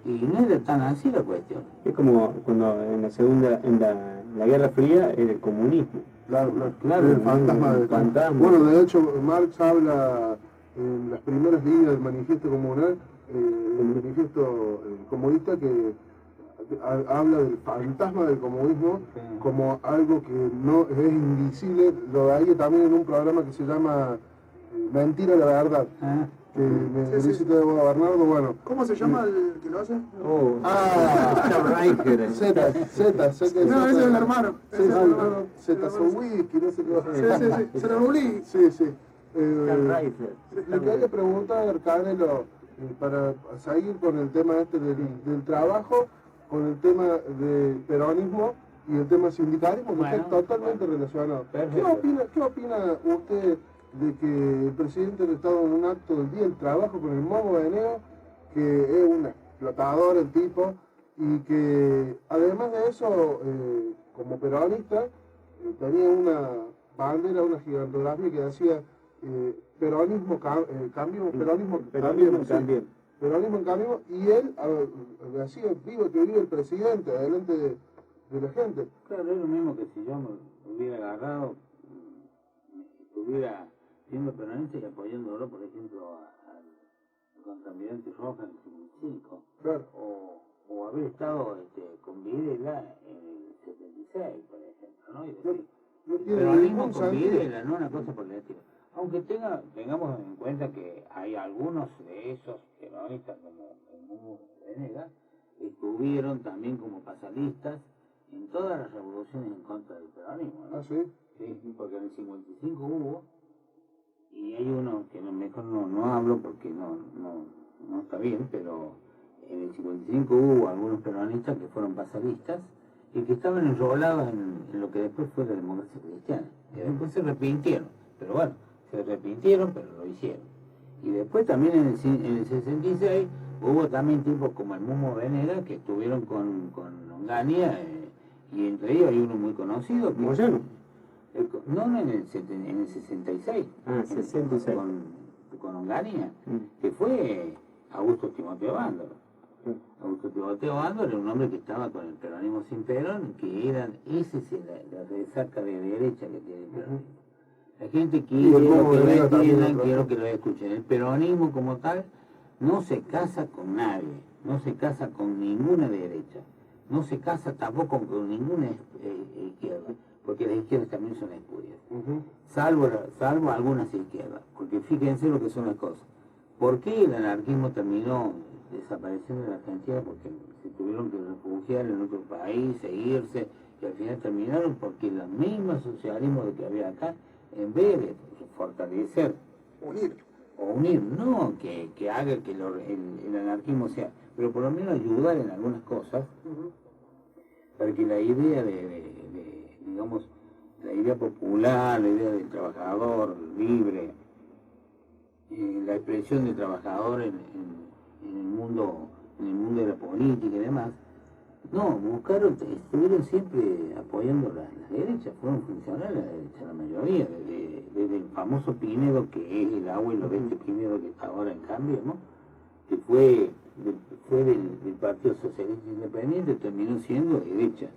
Y no era tan así la cuestión. Es como cuando en la Guerra Fría era el comunismo. Claro, el fantasma. Bueno, de hecho, Marx habla en las primeras líneas del manifiesto comunal, el manifiesto comunista, que habla del fantasma del comunismo como algo que no es invisible. Lo de ahí también en un programa que se llama Mentira la Verdad. Que me dice Bernardo, bueno. ¿Cómo se llama el que lo hace? Z. No, ese es el hermano. Z Sowicki, no sé qué. Sí. Le quería preguntar, Canelo, para seguir con el tema del trabajo, con el tema del peronismo y el tema sindicalismo, que está totalmente relacionado. ¿Qué opina usted de que el presidente del Estado en un acto del Día del Trabajo con el Momo de Eneo, que es un explotador el tipo, y que además de eso, como peronista, tenía una bandera, una gigantografía que decía peronismo en cambio, y él decía, que vive el presidente, adelante de la gente. Claro, es lo mismo que si yo me hubiera agarrado, estuviera siendo peronista y apoyándolo, por ejemplo, al contaminante Rojas en el 5, claro. o haber estado con Videla en el 76, por ejemplo, ¿no? Y decir, peronismo con Videla, no una cosa por el estilo. Aunque tengamos en cuenta que hay algunos de esos peronistas, como el Mundo de Venegas, estuvieron también como pasalistas en todas las revoluciones en contra del peronismo, ¿no? ¿Ah, sí? Sí, porque en el 55 hubo, y hay uno que mejor no hablo porque no está bien, pero en el 55 hubo algunos peronistas que fueron pasadistas y que estaban enrolados en lo que después fue la democracia cristiana. Y después se arrepintieron, pero bueno, se arrepintieron, pero lo hicieron. Y después también en el 66 hubo también tipos como el Mumo Venegas que estuvieron con Onganía, y entre ellos hay uno muy conocido. Moyano. No, en el 66. Ah, 66. Con Onganía, que fue Augusto Timoteo Bándolo. Augusto Timoteo Bándolo era un hombre que estaba con el peronismo sin Perón, que esa es la resaca de derecha que tiene el peronismo. La gente quiere quiero que lo escuchen. El peronismo como tal no se casa con nadie, no se casa con ninguna derecha, no se casa tampoco con ninguna izquierda, porque las izquierdas también son espurias, salvo algunas izquierdas, porque fíjense lo que son las cosas. ¿Por qué el anarquismo terminó desapareciendo en la Argentina? Porque se tuvieron que refugiar en otro país, seguirse, y al final terminaron porque el mismo socialismo que había acá, en vez de fortalecer, unir, no que haga que el anarquismo sea, pero por lo menos ayudar en algunas cosas, para que la idea digamos, la idea popular, la idea del trabajador libre, la expresión del trabajador en el mundo de la política y demás, estuvieron siempre apoyando las derechas, fueron funcionales la derecha, la mayoría, desde el famoso Pinedo, que es el abuelo de este Pinedo que está ahora en cambio, ¿no? Que fue del Partido Socialista Independiente, terminó siendo derecha,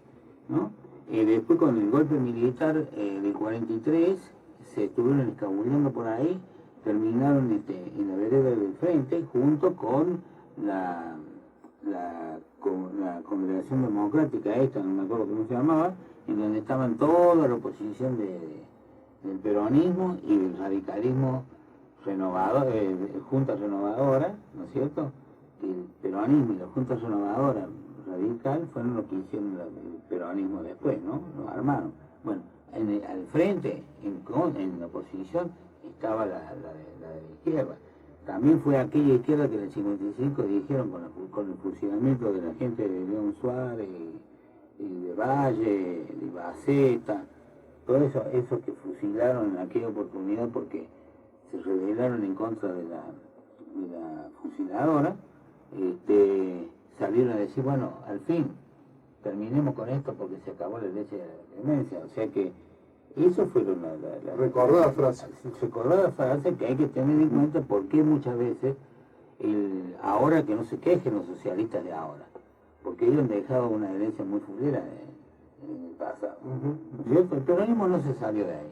¿no? Después con el golpe militar del 43, se estuvieron escabullando por ahí, terminaron en la vereda del frente, junto con la Congregación Democrática, esta, no me acuerdo cómo se llamaba, en donde estaban toda la oposición del peronismo y del radicalismo renovador, Junta Renovadora, ¿no es cierto? El peronismo y la Junta Renovadora radical fueron lo que hicieron el peronismo después, ¿no? Lo armaron. Bueno, al frente, en la oposición, estaba la de la izquierda. También fue aquella izquierda que en el 55 dijeron con el fusilamiento de la gente de León Suárez, y de Valle, de Baceta, todo eso que fusilaron en aquella oportunidad porque se rebelaron en contra de la fusiladora, salieron a decir, bueno, al fin, terminemos con esto porque se acabó la leche de la clemencia. O sea que eso fueron recordada frase. Recordada frase que hay que tener en cuenta porque muchas veces, ahora que no se quejen los socialistas de ahora, porque ellos han dejado una herencia muy fulera en el pasado. ¿Cierto? El peronismo no se salió de ahí.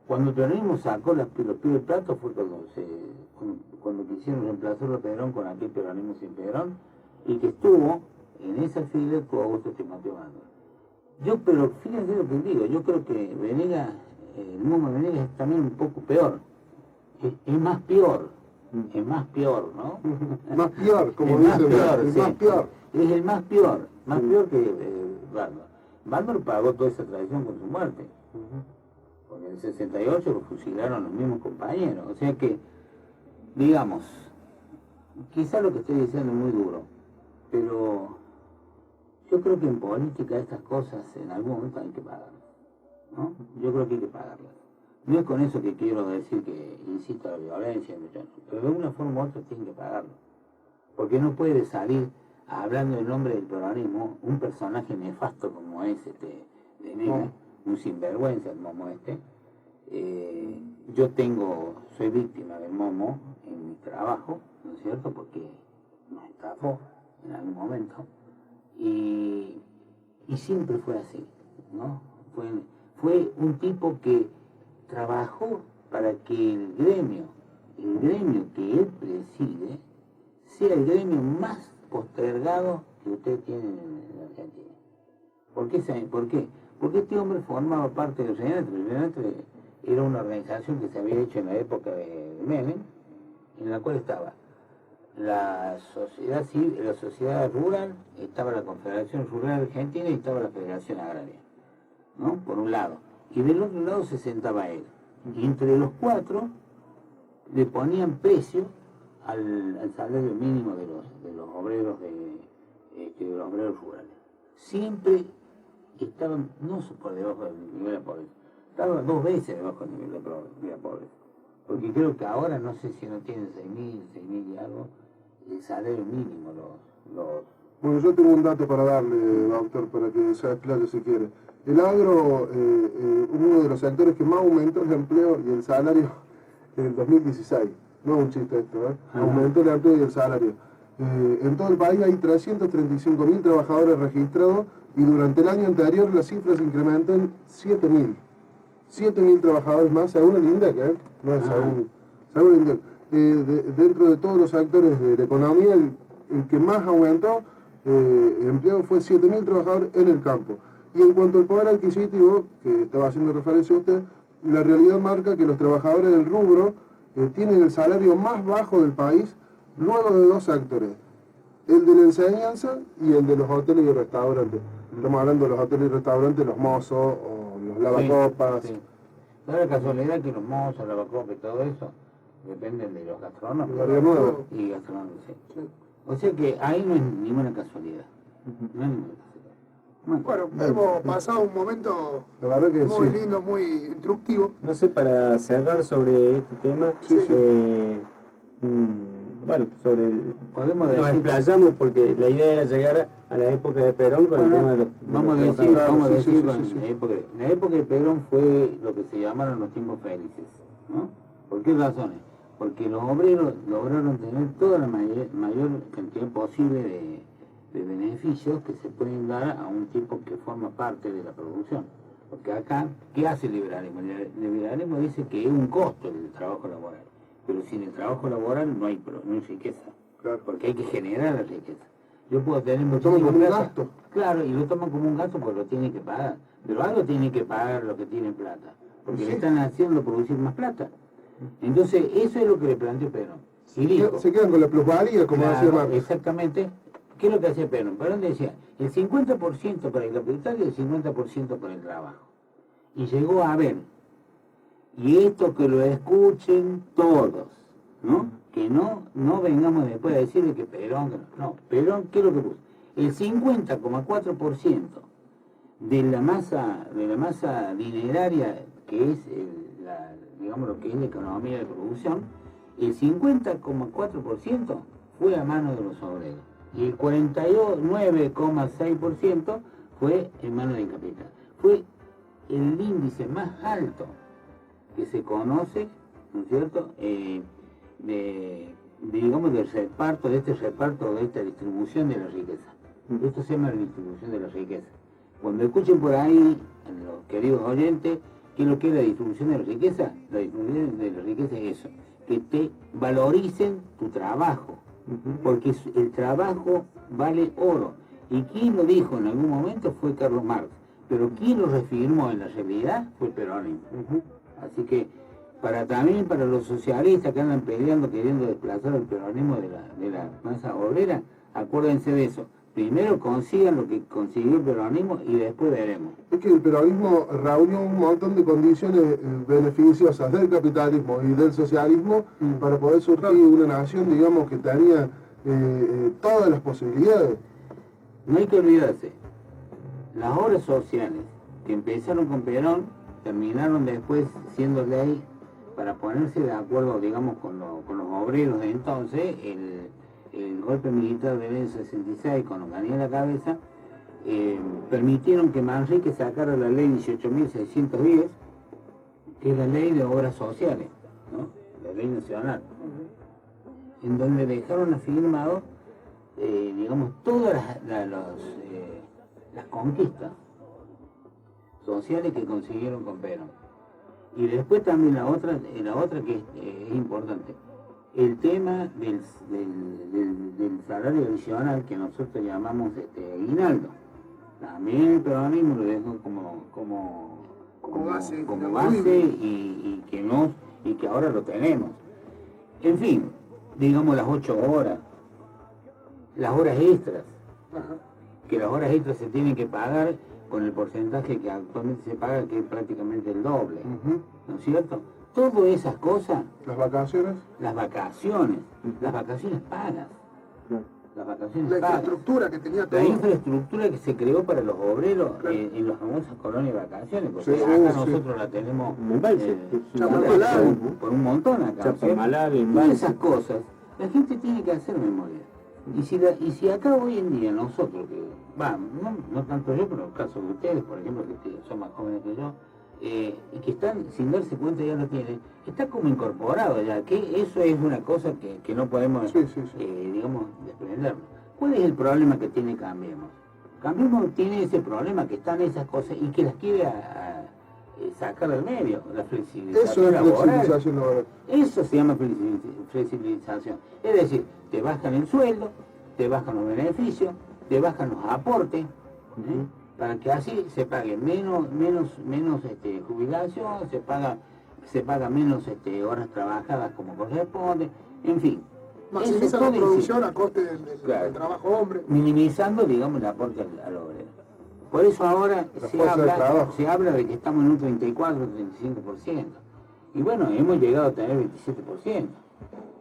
Cuando el peronismo sacó los pies del plato fue cuando quisieron reemplazar a Perón con aquel peronismo sin Perón, y que estuvo en esa fila con Augusto Timoteo Bándolo. Pero fíjense lo que digo, yo creo que Venegas, el Mumo Venegas es también un poco peor, es más peor, ¿no? Más peor, como dicen, es más peor. Es el más peor que Bándolo. Bándolo pagó toda esa tradición con su muerte. Porque en el 68 lo fusilaron los mismos compañeros, o sea que, digamos, quizá lo que estoy diciendo es muy duro, pero yo creo que en política estas cosas en algún momento hay que pagarlas, ¿no? Yo creo que hay que pagarlas. No es con eso que quiero decir que incito a la violencia, pero de una forma u otra tienen que pagarlo. Porque no puede salir hablando en nombre del peronismo un personaje nefasto como es Venegas, un sinvergüenza el Momo Yo soy víctima del Momo en mi trabajo, ¿no es cierto? Porque nos estafó en algún momento. Y siempre fue así, ¿no? Fue un tipo que trabajó para que el gremio que él preside, sea el gremio más postergado que usted tiene en la Argentina. ¿Por qué saben? ¿Por qué? Porque este hombre formaba parte del RENATRE. El RENATRE era una organización que se había hecho en la época de Menem, en la cual estaba la sociedad civil, la sociedad rural, estaba la Confederación Rural Argentina y estaba la Federación Agraria, ¿no? Por un lado. y del otro lado se sentaba él. Y entre los cuatro le ponían precio al salario mínimo de los obreros de los obreros rurales. Siempre estaban, no por debajo del nivel de pobreza, estaban 2 veces debajo del nivel de la pobreza. Porque creo que ahora no sé si no tienen 6.000 y algo, el salario mínimo los Bueno, yo tengo un dato para darle, doctor, para que se explaye si quiere. El agro, uno de los sectores que más aumentó el empleo y el salario en el 2016. No es un chiste esto, ¿eh? Aumentó el empleo y el salario. En todo el país hay 335.000 trabajadores registrados y durante el año anterior las cifras se incrementan en 7.000. 7.000 trabajadores más según el INDEC, ¿eh? No es según el INDEC. Dentro de todos los sectores de la economía, el que más aumentó el empleo fue 7.000 trabajadores en el campo. Y en cuanto al poder adquisitivo, que estaba haciendo referencia a usted, la realidad marca que los trabajadores del rubro tienen el salario más bajo del país, luego de 2 sectores, el de la enseñanza y el de los hoteles y restaurantes. Estamos hablando de los hoteles y restaurantes, los mozos o los lavacopas. Sí. No es casualidad que los mozos, lavacopas y todo eso dependen de los gastronómicos. Barrio Nuevo. Y gastronómicos, sí. O sea que ahí no es ninguna casualidad. No es ninguna casualidad. Bueno, hemos pasado un momento La verdad que muy sí. lindo, muy instructivo. No sé, para cerrar sobre este tema, bueno, sobre Podemos nos decir, explayamos porque la idea era llegar a la época de Perón con el tema de los... vamos a de los decir, trabajadores. la época de Perón fue lo que se llamaron los tiempos felices, ¿no? ¿Por qué razones? Porque los obreros lograron tener toda la mayor cantidad posible de beneficios que se pueden dar a un tipo que forma parte de la producción. Porque acá, ¿qué hace el liberalismo? El liberalismo dice que es un costo el trabajo laboral, pero sin el trabajo laboral no hay riqueza, Claro. porque hay que generar la riqueza. Yo puedo tener Lo toman muchísima como un plata. gasto. Claro, y lo toman como un gasto porque lo tienen que pagar. Pero algo tienen que pagar los que tienen plata, porque le están haciendo producir más plata. Entonces, eso es lo que le planteó Perón. Y dijo, Se quedan con la plusvalía, como claro, decía Marx. exactamente. ¿Qué es lo que hacía Perón? Perón decía, el 50% para el capital y el 50% para el trabajo. Y llegó a ver, y esto que lo escuchen todos, ¿no? Que no vengamos después a decirle que Perón, no, Perón, ¿qué es lo que puso? El 50,4% de la masa dineraria que es digamos lo que es la economía de producción, el 50,4% fue a mano de los obreros y el 49,6% fue en manos del capital. Fue el índice más alto que se conoce, ¿no es cierto?, digamos del reparto, de esta distribución de la riqueza. Esto se llama la distribución de la riqueza. Cuando escuchen por ahí, los queridos oyentes, ¿qué es lo que es la distribución de la riqueza? La distribución de la riqueza es eso, que te valoricen tu trabajo, porque el trabajo vale oro. Y quien lo dijo en algún momento fue Carlos Marx, pero quien lo reafirmó en la realidad fue el peronismo. Así que también para los socialistas que andan peleando, queriendo desplazar el peronismo de la masa obrera, acuérdense de eso. Primero consigan lo que consiguió el peronismo y después veremos. Es que el peronismo reunió un montón de condiciones beneficiosas del capitalismo y del socialismo para poder surgir una nación, digamos, que tenía todas las posibilidades. No hay que olvidarse, las obras sociales que empezaron con Perón terminaron después siendo ley para ponerse de acuerdo, digamos, con los obreros de entonces. El golpe militar del 66 con Onganía en la cabeza, permitieron que Manrique sacara la ley 18.610, que es la ley de obras sociales, ¿no? La ley nacional, en donde dejaron afirmado, digamos, todas las conquistas sociales que consiguieron con Perón. Y después también la otra que es importante, el tema del salario adicional que nosotros llamamos aguinaldo. También el peronismo lo dejó como base y que ahora lo tenemos. En fin, digamos las 8 horas, las horas extras, que las horas extras se tienen que pagar con el porcentaje que actualmente se paga, que es prácticamente el doble, ¿no es cierto? Todas esas cosas, Las vacaciones. las vacaciones pagas, las vacaciones La pagas. infraestructura que tenía todo. La infraestructura que se creó para los obreros en las famosas colonias de vacaciones, porque Sí, acá sí. nosotros la tenemos En embalse. Chapadmalal. por un montón acá. Chapadmalal, Todas embalse. esas cosas, la gente tiene que hacer memoria. Y si acá hoy en día nosotros, no tanto yo, pero en el caso de ustedes, por ejemplo, que son más jóvenes que yo, y que están sin darse cuenta ya lo tienen, está como incorporado ya, que eso es una cosa que no podemos, Sí. digamos, desprendernos. ¿Cuál es el problema que tiene Cambiemos? Cambiemos tiene ese problema, que están esas cosas y que las quiere sacar del medio, la flexibilización Eso es laboral. flexibilización laboral. Eso se llama flexibilización. Es decir, te bajan el sueldo, te bajan los beneficios, te bajan los aportes, para que así se pague menos jubilación, se paga menos horas trabajadas como corresponde, en fin. Maximiza Eso la todo producción a coste del Claro. trabajo hombre. minimizando, digamos, el aporte al obrero. Por eso ahora fuerza de trabajo. se habla de que estamos en un 34-35%. Y bueno, hemos llegado a tener 27%,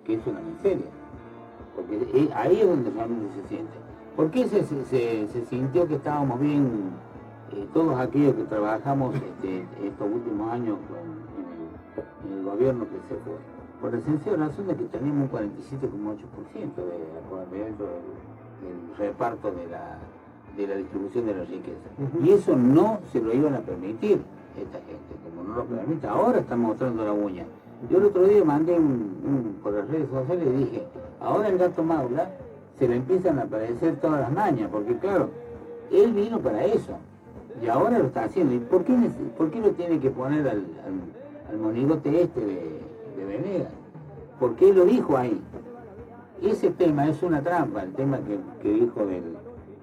que es una miseria. Porque ahí es donde realmente se siente. ¿Por qué se sintió que estábamos bien, todos aquellos que trabajamos estos últimos años en el gobierno que se fue? Por la sencilla razón de que teníamos un 47,8% dentro del reparto de la distribución de la riqueza. Y eso no se lo iban a permitir esta gente, como no lo permite. Ahora están mostrando la uña. Yo el otro día mandé por las redes sociales y dije, ahora el gato Maula se le empiezan a aparecer todas las mañas, porque claro, él vino para eso, y ahora lo está haciendo. ¿Y por qué lo tiene que poner al monigote de Venegas? Porque él lo dijo ahí. Ese tema es una trampa, el tema que dijo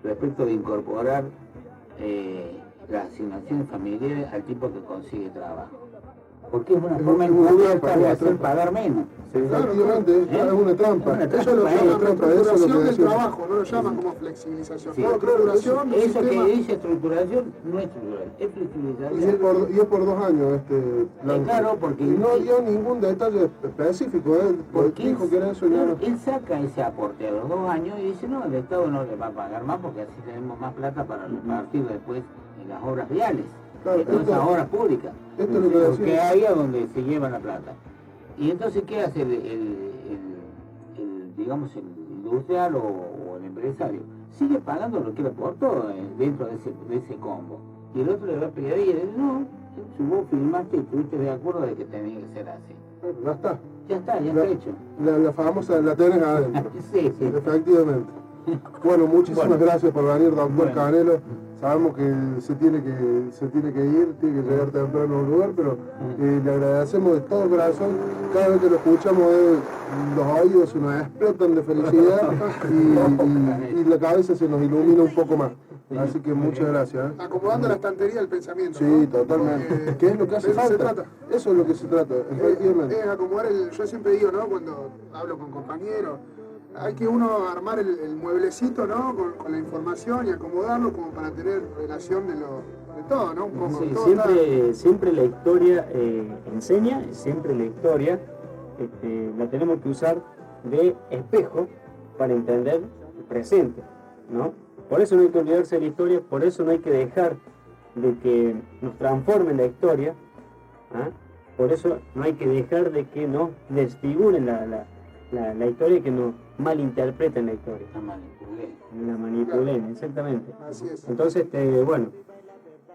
respecto de incorporar las asignaciones familiares al tipo que consigue trabajo. Porque es una forma encubierta de hacer pagar menos. Efectivamente, es una trampa. Eso lo es una llaman trampa, eso es lo reestructuración que del decimos. trabajo, no lo llaman como flexibilización. Sí. No, reestructuración del Eso sistema. que dice estructuración no es estructural, es flexibilización. Y es por 2 años este plan. Claro, porque Y no dio ningún detalle específico, porque dijo que era eso y nada. él saca ese aporte a los 2 años y dice, no, el Estado no le va a pagar más porque así tenemos más plata para repartir después en las obras viales, Claro, en todas esto- esas obras públicas, esto es lo que porque decía. ahí es donde se lleva la plata. Y entonces, ¿qué hace digamos, el industrial o el empresario? Sigue pagando lo que le aportó dentro de ese combo. Y el otro le va a pedir y le dice, no, vos firmaste y estuviste de acuerdo de que tenía que ser así. Ya está. Ya está hecho. La famosa la tenés adentro. Sí. Efectivamente. Bueno, muchísimas gracias por venir, doctor Bueno. Canelo. Sabemos que se tiene que ir, tiene que llegar temprano a un lugar, pero le agradecemos de todo corazón. Cada vez que lo escuchamos, los oídos se nos explotan de felicidad y la cabeza se nos ilumina un poco más. Así que muchas gracias. Acomodando la estantería del pensamiento. Sí, ¿no? totalmente. Porque ¿Qué es lo que hace de eso se falta? trata. Eso es lo que se trata, efectivamente. Es acomodar yo siempre digo, ¿no? Cuando hablo con compañeros, hay que uno armar el mueblecito, ¿no? Con la información y acomodarlo como para tener relación de todo, ¿no? Un poco. Sí, todo siempre la historia enseña, siempre la historia la tenemos que usar de espejo para entender el presente, ¿no? Por eso no hay que olvidarse de la historia, por eso no hay que dejar de que nos transforme la historia, ¿ah? Por eso no hay que dejar de que nos desfiguren la historia y que nos malinterpreten la historia. La manipulen, exactamente. Así es. Entonces, bueno,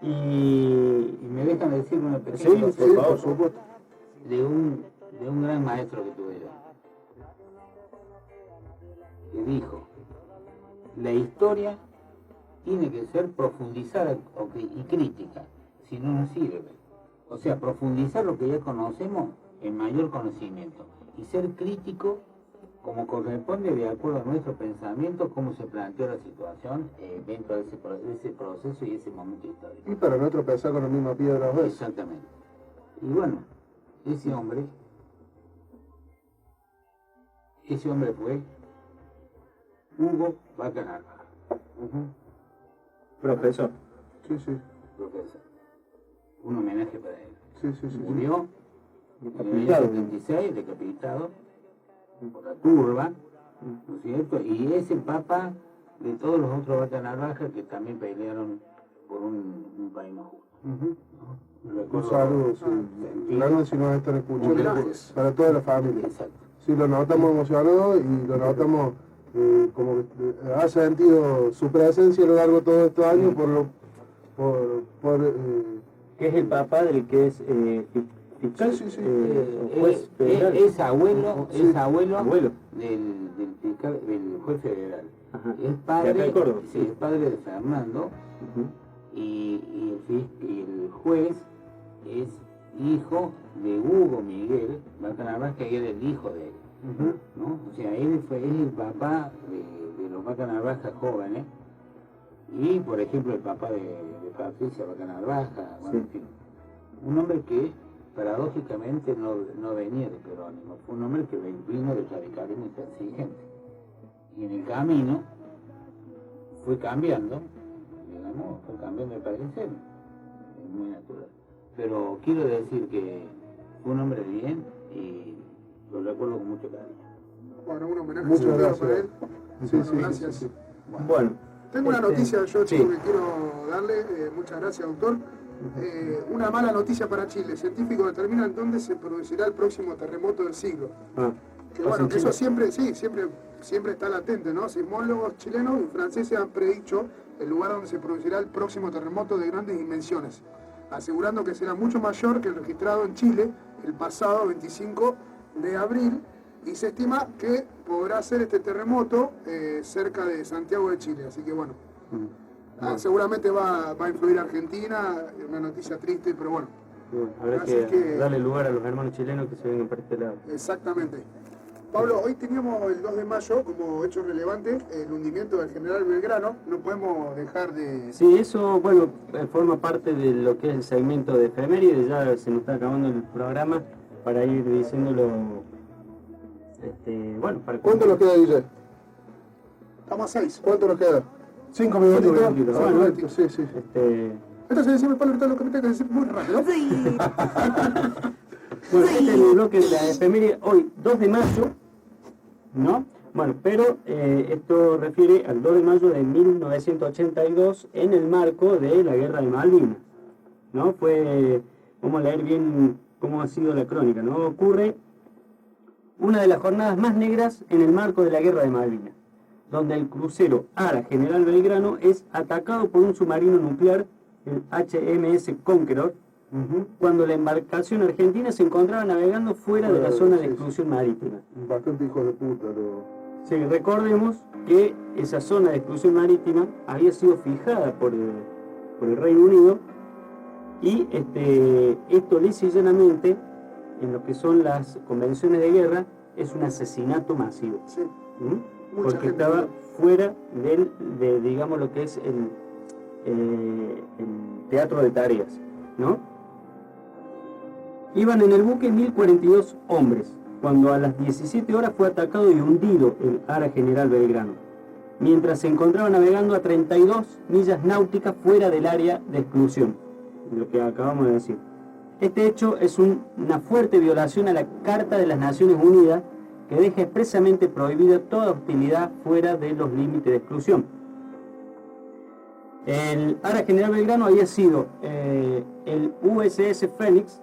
y me dejan decir una sí, pequeña cosa por favor. Por supuesto. de un gran maestro que tuve yo, que dijo, la historia tiene que ser profundizada y crítica, si no nos sirve. O sea, profundizar lo que ya conocemos en mayor conocimiento y ser crítico como corresponde de acuerdo a nuestro pensamiento, cómo se planteó la situación dentro de ese proceso y ese momento histórico. Y para no tropezar con la misma piedra dos veces. Exactamente. Y bueno, ese hombre fue Hugo Vaca Narvaja. Profesor. Sí, sí. profesor. Un homenaje para él. Sí, sí, sí. Murió en el Decapitado. año 76, decapitado por la turba, ¿no es cierto? Y es el papa de todos los otros vaca narvajas que también pelearon por un país más justo. Ujú. Un Un saludo, sí. Grande si nos están escuchando, Homenajes. para toda la familia. Exacto. Sí, lo notamos emocionado y lo notamos como que ha sentido su presencia a lo largo de todos estos años Que es el papá del que es fiscal, Sí, sí, sí. juez federal. Es abuelo, Sí. es abuelo, Abuelo. del fiscal, del juez federal. Ajá. Es De acá padre, de Córdoba. sí, es padre de Fernando, Ujú. y el juez es hijo de Hugo Miguel Vaca Narvaja, que era el hijo de él, ¿no? O sea, él es el papá de los Vaca Narvaja jóvenes, y por ejemplo el papá de Patricia Vaca Narvaja, bueno, Sí. en fin, un hombre que paradójicamente no venía de peronismo, fue un hombre que vino del radicalismo intransigente, y en el camino fue cambiando, digamos, fue cambiando de parecer, es muy natural. Pero quiero decir que fue un hombre de bien y lo recuerdo con mucho cariño. Bueno, un homenaje Muchas sentido gracias. para él. Sí, Bueno, sí, gracias. sí, sí. Bueno, Tengo una noticia yo, sí. chico, que quiero darle. Muchas gracias, doctor. Una mala noticia para Chile. Científicos determinan dónde se producirá el próximo terremoto del siglo. Ah, Que ¿pasa bueno, en que eso Chile? siempre está latente, ¿no? Sismólogos chilenos y franceses han predicho el lugar donde se producirá el próximo terremoto de grandes dimensiones, asegurando que será mucho mayor que el registrado en Chile el pasado 25 de abril, y se estima que podrá ser este terremoto cerca de Santiago de Chile. Así que bueno, seguramente va a influir Argentina, una noticia triste, pero bueno, Bueno, habrá Así que que- darle lugar a los hermanos chilenos que se vengan para este lado. exactamente. Pablo, hoy teníamos el 2 de mayo como hecho relevante el hundimiento del general Belgrano. No podemos dejar de... Sí, eso, bueno, forma parte de lo que es el segmento de efemérides. Ya se nos está acabando el programa para ir diciéndolo. Bueno, para ¿Cuánto nos queda, Guille? Estamos a 6. ¿Cuánto nos queda? 5 minutitos. minutitos. Bueno, Bueno, sí, sí. Entonces decime, Pablo, todo lo que me tengo que decir muy rápido. Bueno, este es el bloque de la efeméride hoy, 2 de mayo, ¿no? Bueno, pero esto refiere al 2 de mayo de 1982 en el marco de la Guerra de Malvinas, ¿no? Vamos a leer bien cómo ha sido la crónica, ¿no? Ocurre una de las jornadas más negras en el marco de la Guerra de Malvinas, donde el crucero Ara General Belgrano es atacado por un submarino nuclear, el HMS Conqueror, cuando la embarcación argentina se encontraba navegando fuera de la zona de exclusión marítima. Bastante hijos de puta. Sí, recordemos que esa zona de exclusión marítima había sido fijada por el Reino Unido, y esto lisa y llanamente, en lo que son las convenciones de guerra, es un asesinato masivo. Sí, ¿Mm? mucha Porque gente. estaba fuera de digamos, lo que es el teatro de tareas, ¿no? Iban en el buque 1042 hombres, cuando a las 17 horas fue atacado y hundido el Ara General Belgrano, mientras se encontraba navegando a 32 millas náuticas fuera del área de exclusión, lo que acabamos de decir. Este hecho es una fuerte violación a la Carta de las Naciones Unidas, que deja expresamente prohibida toda hostilidad fuera de los límites de exclusión. El Ara General Belgrano había sido el USS Phoenix,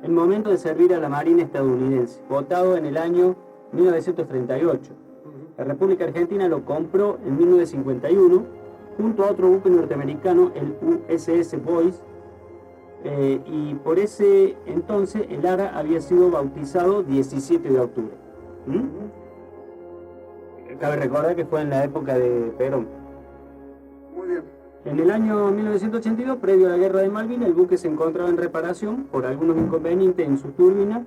el momento de servir a la Marina estadounidense, votado en el año 1938. La República Argentina lo compró en 1951, junto a otro buque norteamericano, el USS Boise, y por ese entonces el Ara había sido bautizado 17 de octubre. Cabe recordar que fue en la época de Perón. Muy bien. En el año 1982, previo a la Guerra de Malvinas, el buque se encontraba en reparación por algunos inconvenientes en su turbina,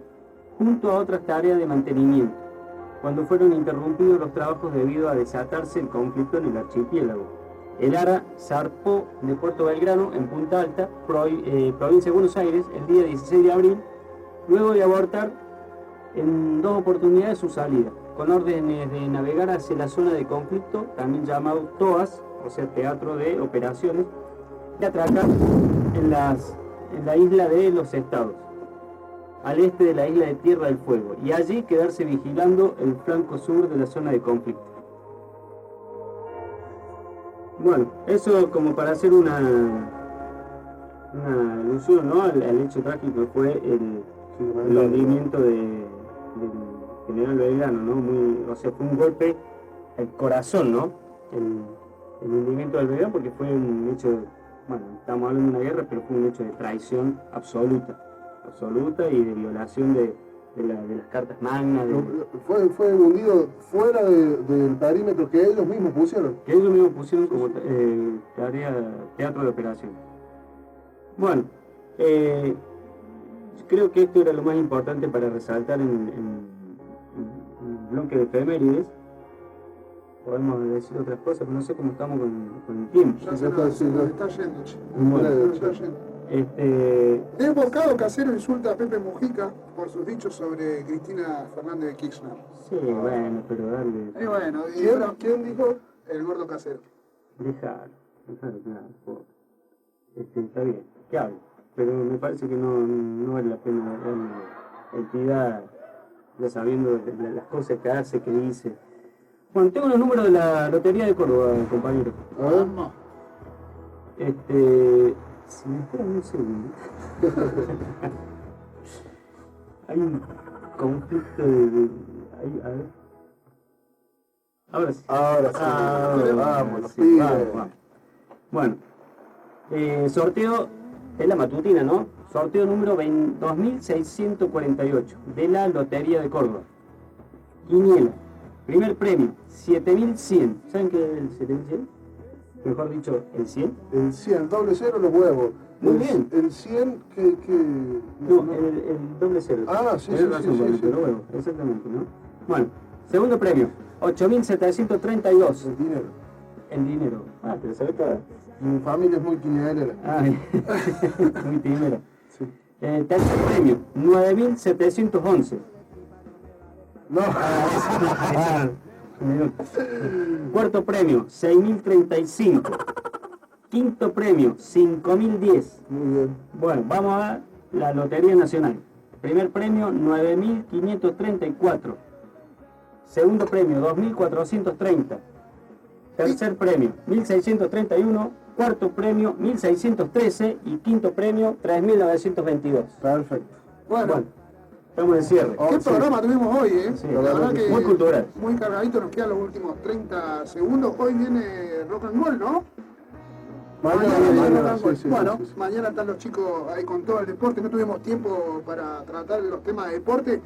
junto a otras tareas de mantenimiento, cuando fueron interrumpidos los trabajos debido a desatarse el conflicto en el archipiélago. El Ara zarpó de Puerto Belgrano, en Punta Alta, provincia de Buenos Aires, el día 16 de abril, luego de abortar en 2 oportunidades su salida, con órdenes de navegar hacia la zona de conflicto, también llamado TOAS, o sea, Teatro de Operaciones, de atracar en la isla de los Estados, al este de la isla de Tierra del Fuego, y allí quedarse vigilando el flanco sur de la zona de conflicto. Bueno, eso como para hacer una alusión, ¿no?, al hecho trágico que fue el hundimiento del general Belgrano, ¿no? O sea, fue un golpe al corazón, ¿no? El hundimiento del Belgrano, porque fue un hecho, bueno, estamos hablando de una guerra, pero fue un hecho de traición absoluta y de violación de las cartas magnas. Fue hundido fuera del perímetro que ellos mismos pusieron. Que ellos mismos pusieron como teatro de operación. Bueno, creo que esto era lo más importante para resaltar en el bloque de efemérides. Podemos decir otras cosas, pero no sé cómo estamos con el tiempo. Ya se nos está yendo, che. Bueno, Se nos está yendo. Desbocado Casero insulta a Pepe Mujica por sus dichos sobre Cristina Fernández de Kirchner. Sí, bueno, pero dale. Y bueno, ¿Quién dijo? el gordo Casero. Dejalo, claro. Está bien, que hable, pero me parece que no vale la pena darle entidad, ya sabiendo de las cosas que hace, que dice. Bueno, tengo los números de la Lotería de Córdoba, compañero. A ver. Vamos. Si me esperan un segundo. Hay un conflicto a ver. Ahora sí. Vamos, sí, vamos. Bueno, sorteo es la matutina, ¿no? Sorteo número 2648 de la Lotería de Córdoba. Quiniela. Primer premio, 7100. ¿Saben qué es el 7100? Mejor dicho, el 100. El 100, doble cero los huevos. Muy bien. El 100 No, el doble cero. Ah, sí, Tenés sí, razón, sí, con el sí. pelo huevo, exactamente, ¿no? Bueno, segundo premio, 8732. El dinero. El dinero. Ah, te lo sabes toda. Mi familia es muy quinielera. Ay, muy timera. Sí. Tercer premio, 9711. No. Un minuto. Cuarto premio, 6035. Quinto premio, 5010. Muy bien. Bueno, vamos a la Lotería Nacional. Primer premio, 9534. Segundo premio, 2430. Tercer premio, 1631. Cuarto premio, 1613. Y quinto premio, 3922. Perfecto. Bueno, Estamos de cierre. ¿qué programa tuvimos hoy, eh? Sí, La verdad que muy cultural. Muy cargadito, nos quedan los últimos 30 segundos. Hoy viene Rock and Roll, ¿no? Mañana viene Rock and Roll. Bueno, sí. mañana están los chicos ahí con todo el deporte. No tuvimos tiempo para tratar los temas de deporte.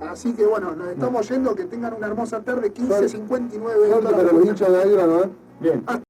Así que bueno, nos estamos yendo. Que tengan una hermosa tarde. 15:59. Suerte para los hinchas de Águila, ¿no? Bien.